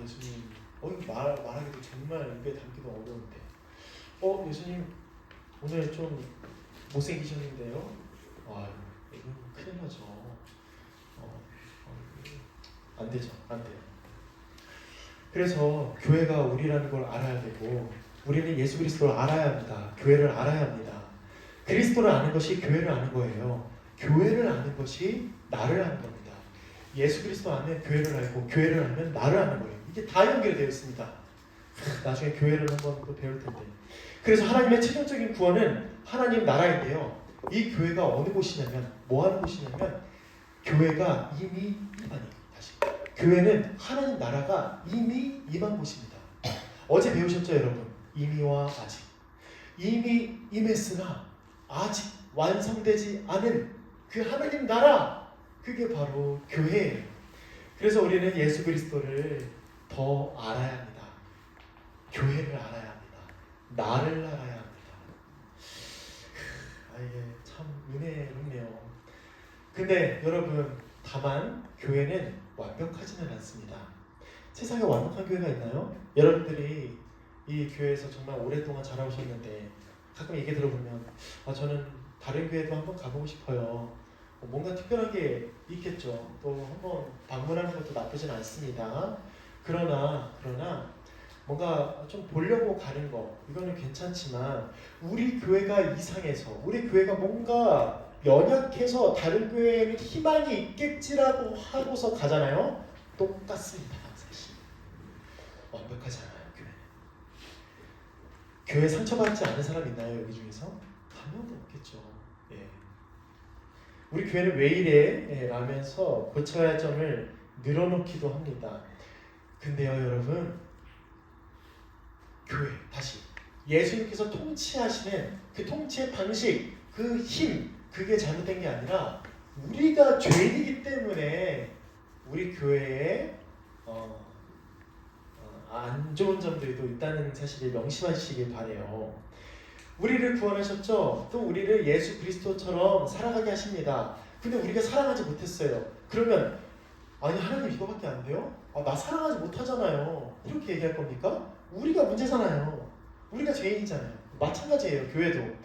예수님 말하기도 정말 입에 담기도 어려운데 예수님 오늘 좀 못생기셨는데요? 이건 큰일 나죠. 안 되죠. 안 돼요. 그래서 교회가 우리라는 걸 알아야 되고 우리는 예수 그리스도를 알아야 합니다. 교회를 알아야 합니다. 그리스도를 아는 것이 교회를 아는 거예요. 교회를 아는 것이 나를 아는 겁니다. 예수 그리스도 알면 교회를 알고 교회를 알면 나를 아는 거예요. 이게 다 연결되어 있습니다. 나중에 교회를 한번 또 배울 텐데. 그래서 하나님의 최종적인 구원은 하나님 나라인데요. 이 교회가 어느 곳이냐면 뭐 하는 곳이냐면 교회가 이미 임하니 다시 교회는 하나님 나라가 이미 임한 곳입니다. 어제 배우셨죠 여러분? 이미와 아직. 이미 임했으나 아직 완성되지 않은 그 하나님 나라, 그게 바로 교회예요. 그래서 우리는 예수 그리스도를 더 알아야 합니다. 교회를 알아야 합니다. 나를 알아야 합니다. 이게 참 은혜롭네요. 근데 여러분, 다만 교회는 완벽하지는 않습니다. 세상에 완벽한 교회가 있나요? 여러분들이 이 교회에서 정말 오랫동안 자라오셨는데 가끔 얘기 들어보면 저는 다른 교회도 한번 가보고 싶어요. 뭔가 특별한 게 있겠죠. 또 한번 방문하는 것도 나쁘진 않습니다. 그러나 뭔가 좀 보려고 가는 거 이거는 괜찮지만 우리 교회가 이상해서 우리 교회가 뭔가 연약해서 다른 교회에는 희망이 있겠지라고 하고서 가잖아요. 똑같습니다. 사실 완벽하지 않아요. 교회 상처받지 않은 사람 있나요? 여기 중에서? 한 명도 없겠죠. 예. 우리 교회는 왜 이래? 라면서 고쳐야 할 점을 늘어놓기도 합니다. 근데요 여러분, 교회 다시 예수님께서 통치하시는 그 통치의 방식, 그 힘, 그게 잘못된 게 아니라 우리가 죄인이기 때문에 우리 교회에 안 좋은 점들도 있다는 사실을 명심하시길 바래요. 우리를 구원하셨죠? 또 우리를 예수 그리스도처럼 살아가게 하십니다. 근데 우리가 사랑하지 못했어요. 그러면 아니 하나님 이거밖에 안 돼요? 나 사랑하지 못하잖아요. 이렇게 얘기할 겁니까? 우리가 문제잖아요. 우리가 죄인이잖아요. 마찬가지예요. 교회도.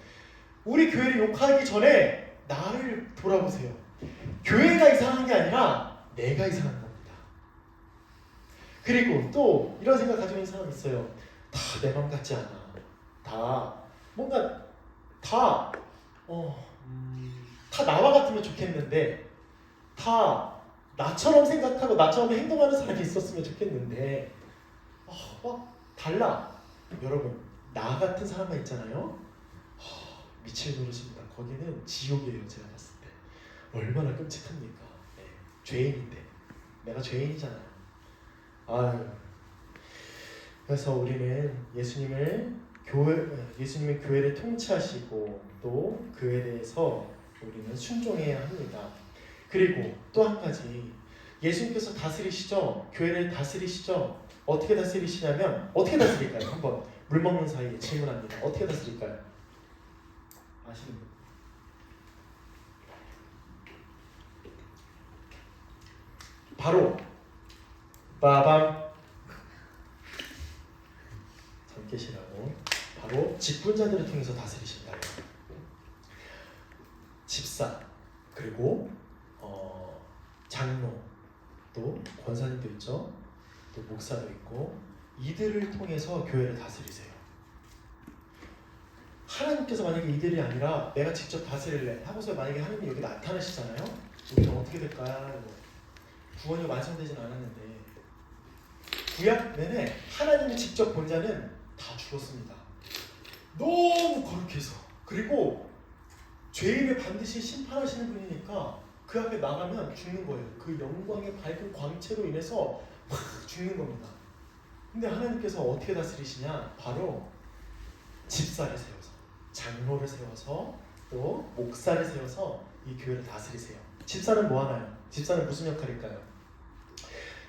우리 교회를 욕하기 전에 나를 돌아보세요. 교회가 이상한 게 아니라 내가 이상한 겁니다. 그리고 또 이런 생각 가지고 있는 사람이 있어요. 다 내 맘 같지 않아. 다 뭔가 다 나와 같으면 좋겠는데 다 나처럼 생각하고 나처럼 행동하는 사람이 있었으면 좋겠는데 막 달라. 여러분, 나 같은 사람만 있잖아요. 미칠 노릇입니다. 거기는 지옥이에요. 제가 봤을 때 얼마나 끔찍합니까? 네, 죄인인데 내가 죄인이잖아요. 그래서 우리는 예수님의 교회를 통치하시고 또 그에 대해서 우리는 순종해야 합니다. 그리고 또 한 가지, 예수님께서 다스리시죠. 교회를 다스리시죠. 어떻게 다스리시냐면 어떻게 다스릴까요? 한번 물 먹는 사이에 질문합니다. 어떻게 다스릴까요? 아시는 분? 바로 빠밤, 잠 깨시라고, 바로 직분자들을 통해서 다스리신다요. 집사, 그리고 장로, 또 권사님도 있죠. 또 목사도 있고, 이들을 통해서 교회를 다스리세요. 하나님께서 만약에 이들이 아니라 내가 직접 다스릴래 하고서 만약에 하나님이 여기 나타나시잖아요. 우리는 어떻게 될까요? 구원이 완성되진 않았는데, 구약 내내 하나님이 직접 본 자는 다 죽었습니다. 너무 거룩해서. 그리고 죄인을 반드시 심판하시는 분이니까 그 앞에 나가면 죽는 거예요. 그 영광의 밝은 광채로 인해서 막 죽는 겁니다. 근데 하나님께서 어떻게 다스리시냐? 바로 집사를 세워서, 장로를 세워서, 또 목사를 세워서 이 교회를 다스리세요. 집사는 뭐 하나요? 집사는 무슨 역할일까요?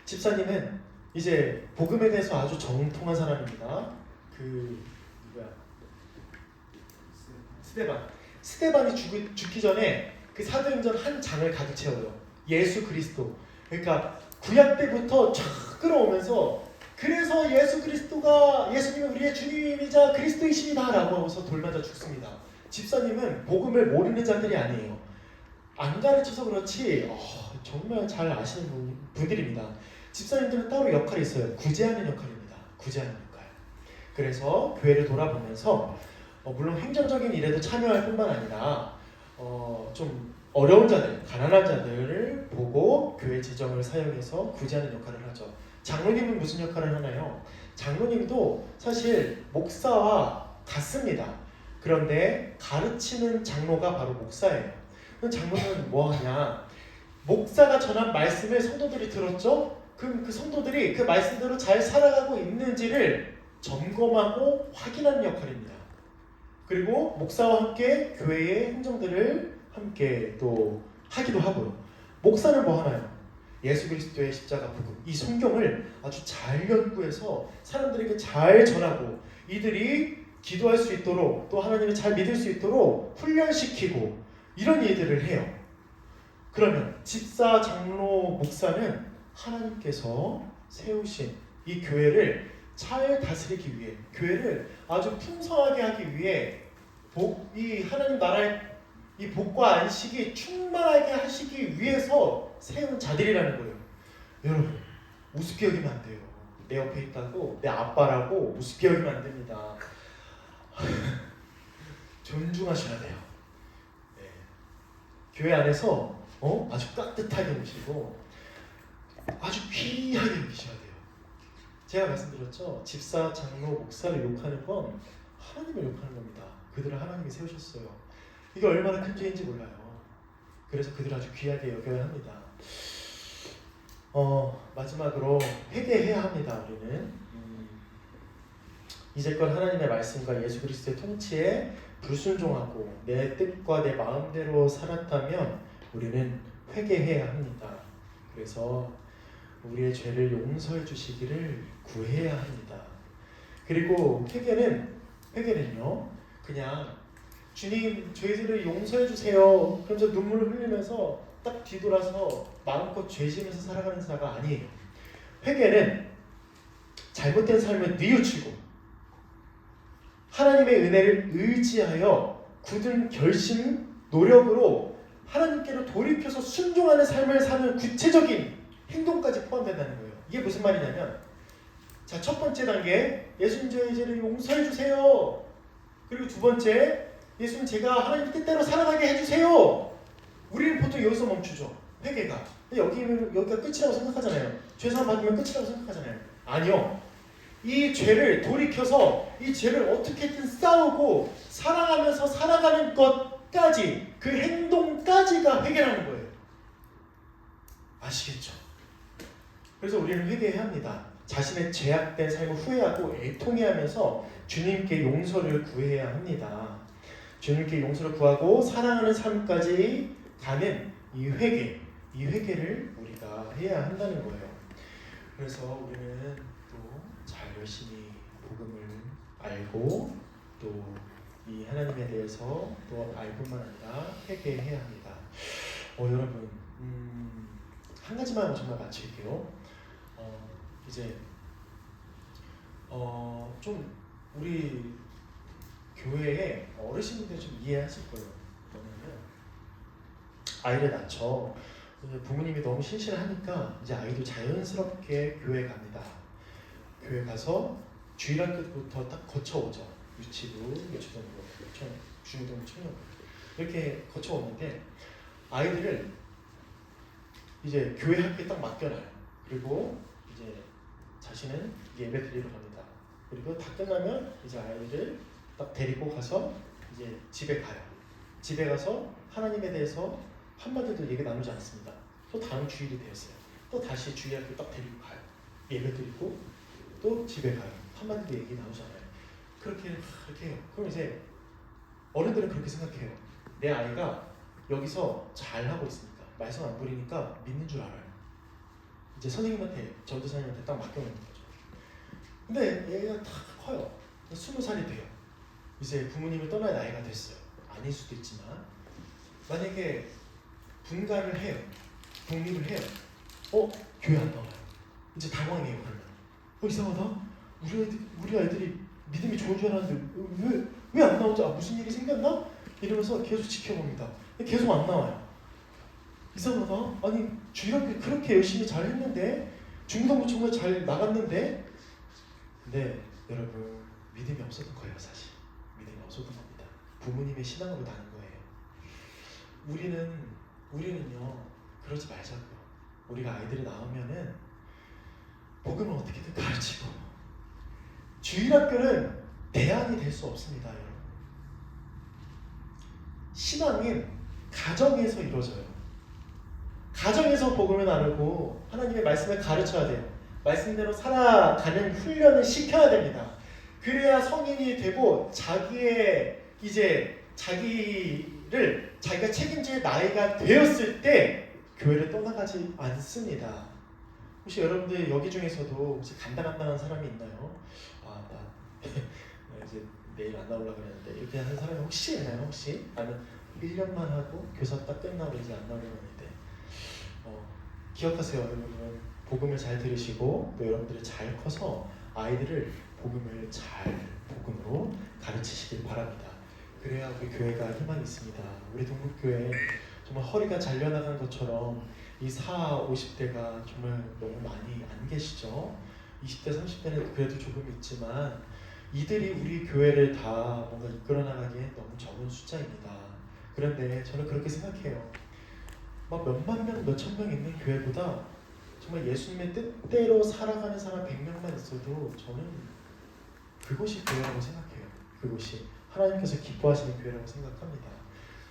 집사님은 이제 복음에 대해서 아주 정통한 사람입니다. 스데반이 죽기 전에 그 사도행전 한 장을 가득 채워요. 예수 그리스도. 그러니까 구약 때부터 쫙 끌어오면서, 그래서 예수 그리스도가, 예수님은 우리의 주님이자 그리스도이십니다 라고 하고서 돌맞아 죽습니다. 집사님은 복음을 모르는 자들이 아니에요. 안 가르쳐서 그렇지 정말 잘 아시는 분들입니다. 집사님들은 따로 역할이 있어요. 구제하는 역할입니다. 구제하는 역할. 그래서 교회를 돌아보면서 물론 행정적인 일에도 참여할 뿐만 아니라 좀 어려운 자들, 가난한 자들을 보고 교회 재정을 사용해서 구제하는 역할을 하죠. 장로님은 무슨 역할을 하나요? 장로님도 사실 목사와 같습니다. 그런데 가르치는 장로가 바로 목사예요. 그럼 장로는 뭐 하냐? 목사가 전한 말씀을 성도들이 들었죠? 그럼 그 성도들이 그 말씀대로 잘 살아가고 있는지를 점검하고 확인하는 역할입니다. 그리고 목사와 함께 교회의 행정들을 함께 또 하기도 하고요. 목사는 뭐 하나요? 예수 그리스도의 십자가 복음, 이 성경을 아주 잘 연구해서 사람들에게 잘 전하고 이들이 기도할 수 있도록 또 하나님을 잘 믿을 수 있도록 훈련시키고 이런 일들을 해요. 그러면 집사, 장로, 목사는 하나님께서 세우신 이 교회를 잘 다스리기 위해, 교회를 아주 풍성하게 하기 위해 이 하나님 나라의 이 복과 안식이 충만하게 하시기 위해서 세운 자들이라는 거예요. 여러분, 우습게 여기면 안 돼요. 내 옆에 있다고 내 아빠라고 우습게 여기면 안 됩니다. 존중하셔야 돼요. 네. 교회 안에서 아주 따뜻하게 모시고 아주 귀하게 여기셔야 돼요. 제가 말씀드렸죠. 집사, 장로, 목사를 욕하는 건 하나님을 욕하는 겁니다. 그들을 하나님이 세우셨어요. 이게 얼마나 큰 죄인지 몰라요. 그래서 그들을 아주 귀하게 여겨야 합니다. 마지막으로 회개해야 합니다. 우리는 이제껏 하나님의 말씀과 예수 그리스도의 통치에 불순종하고 내 뜻과 내 마음대로 살았다면 우리는 회개해야 합니다. 그래서 우리의 죄를 용서해 주시기를 구해야 합니다. 그리고 회개는요 그냥 주님 죄를 용서해 주세요 그러면서 눈물을 흘리면서 딱 뒤돌아서 마음껏 죄지면서 살아가는 자가 아니에요. 회개는 잘못된 삶을 뉘우치고 하나님의 은혜를 의지하여 굳은 결심, 노력으로 하나님께로 돌이켜서 순종하는 삶을 사는 구체적인 행동까지 포함된다는 거예요. 이게 무슨 말이냐면, 자, 첫 번째 단계, 예수님 저의 죄를 용서해 주세요. 그리고 두 번째, 예수님 제가 하나님 뜻대로 살아가게 해주세요. 우리는 보통 여기서 멈추죠. 회개가. 여기가 끝이라고 생각하잖아요. 죄사함 받으면 끝이라고 생각하잖아요. 아니요. 이 죄를 돌이켜서 이 죄를 어떻게든 싸우고 사랑하면서 살아가는 것까지, 그 행동까지가 회개라는 거예요. 아시겠죠? 그래서 우리는 회개해야 합니다. 자신의 죄악된 삶을 후회하고 애통해하면서 주님께 용서를 구해야 합니다. 주님께 용서를 구하고 사랑하는 삶까지 가는 이 회개를 우리가 해야 한다는 거예요. 그래서 우리는 또 잘 열심히 복음을 알고 또 이 하나님에 대해서 또 알 뿐만 아니라 회개해야 합니다. 여러분, 한 가지만 정말 마칠게요. 이제 좀 우리 교회에 어르신분들 좀 이해하실 거예요. 뭐냐면 아이를 낳죠. 부모님이 너무 신실하니까 이제 아이도 자연스럽게 교회 갑니다. 교회 가서 주일학 때부터 딱 거쳐오죠. 유치부, 유치동부, 중등부, 청년부 이렇게 거쳐오는데 아이들을 이제 교회 학교에 딱 맡겨놔요. 그리고 이제 자신은 예배 드리러 갑니다. 그리고 다 끝나면 이제 아이들을 딱 데리고 가서 이제 집에 가요. 집에 가서 하나님에 대해서 한마디도 얘기 나누지 않습니다. 또 다음 주일이 되었어요. 또 다시 주일학교 딱 데리고 가요. 예배 드리고 또 집에 가요. 한마디도 얘기 나누잖아요. 그렇게 해요. 그럼 이제 어른들은 그렇게 생각해요. 내 아이가 여기서 잘하고 있으니까 말썽 안 부리니까 믿는 줄 알아요. 이제 선생님한테, 전도사님한테 딱 맡겨놓는 거죠. 근데 얘가 다 커요. 20살이 돼요. 이제 부모님을 떠날 나이가 됐어요. 아닐 수도 있지만 만약에 분가를 해요. 독립을 해요. 교회 안 나와요. 이제 당황해요. 그러면 이상하다. 우리 아이들이 믿음이 좋은 줄 알았는데 왜 안 나오지? 무슨 일이 생겼나? 이러면서 계속 지켜봅니다. 계속 안 나와요. 이상하다. 아니 주일학교 그렇게 열심히 잘 했는데 중등부 정말 잘 나갔는데, 근데 여러분 믿음이 없었던 거예요. 사실 믿음이 없었던 겁니다. 부모님의 신앙으로 나는 거예요. 우리는요 그러지 말자고요. 우리가 아이들이 나오면은 복음을 어떻게든 가르치고, 주일학교는 대안이 될 수 없습니다, 여러분. 신앙은 가정에서 이루어져요. 가정에서 복음을 나누고 하나님의 말씀을 가르쳐야 돼요. 말씀대로 살아가는 훈련을 시켜야 됩니다. 그래야 성인이 되고 자기가 책임질 나이가 되었을 때 교회를 떠나가지 않습니다. 혹시 여러분들 여기 중에서도 혹시 간당간당한 사람이 있나요? 나 이제 내일 안 나오려고 그랬는데 이렇게 하는 사람이 혹시 있나요? 혹시? 아니면 1년만 하고 교사 딱 끝나고 이제 안 나오려고 했는데 기억하세요. 여러분 복음을 잘 들으시고 또 여러분들이 잘 커서 아이들을 복음으로 가르치시길 바랍니다. 그래야 우리 교회가 희망이 있습니다. 우리 동국교회 정말 허리가 잘려나간 것처럼 이 40, 50대가 정말 너무 많이 안 계시죠. 20대, 30대는 그래도 조금 있지만 이들이 우리 교회를 다 뭔가 이끌어 나가기에 너무 적은 숫자입니다. 그런데 저는 그렇게 생각해요. 막 몇만 명, 몇천 명 있는 교회보다 정말 예수님의 뜻대로 살아가는 사람 100명만 있어도 저는 그곳이 교회라고 생각해요. 그곳이 하나님께서 기뻐하시는 교회라고 생각합니다.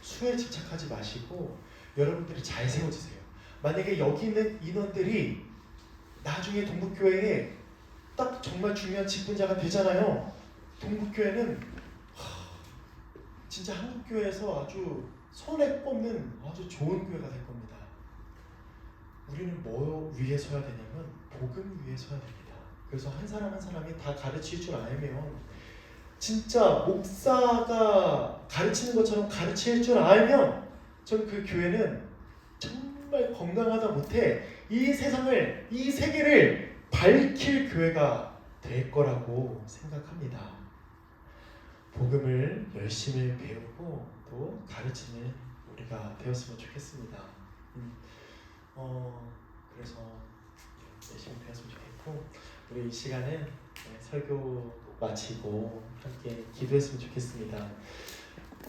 수에 집착하지 마시고 여러분들이 잘 세워지세요. 만약에 여기 있는 인원들이 나중에 동국교회에 딱 정말 중요한 직분자가 되잖아요. 동국교회는 진짜 한국교회에서 아주 손에 꼽는 아주 좋은 교회가 될 겁니다. 우리는 뭐 위에 서야 되냐면 복음 위에 서야 됩니다. 그래서 한 사람 한 사람이 다 가르칠 줄 알면, 진짜 목사가 가르치는 것처럼 가르칠 줄 알면 저는 그 교회는 정말 건강하다 못해 이 세상을, 이 세계를 밝힐 교회가 될 거라고 생각합니다. 복음을 열심히 배우고 또 가르치는 우리가 되었으면 좋겠습니다. 그래서 열심히 배웠으면 좋겠고, 우리 이 시간은 설교 마치고 함께 기도했으면 좋겠습니다.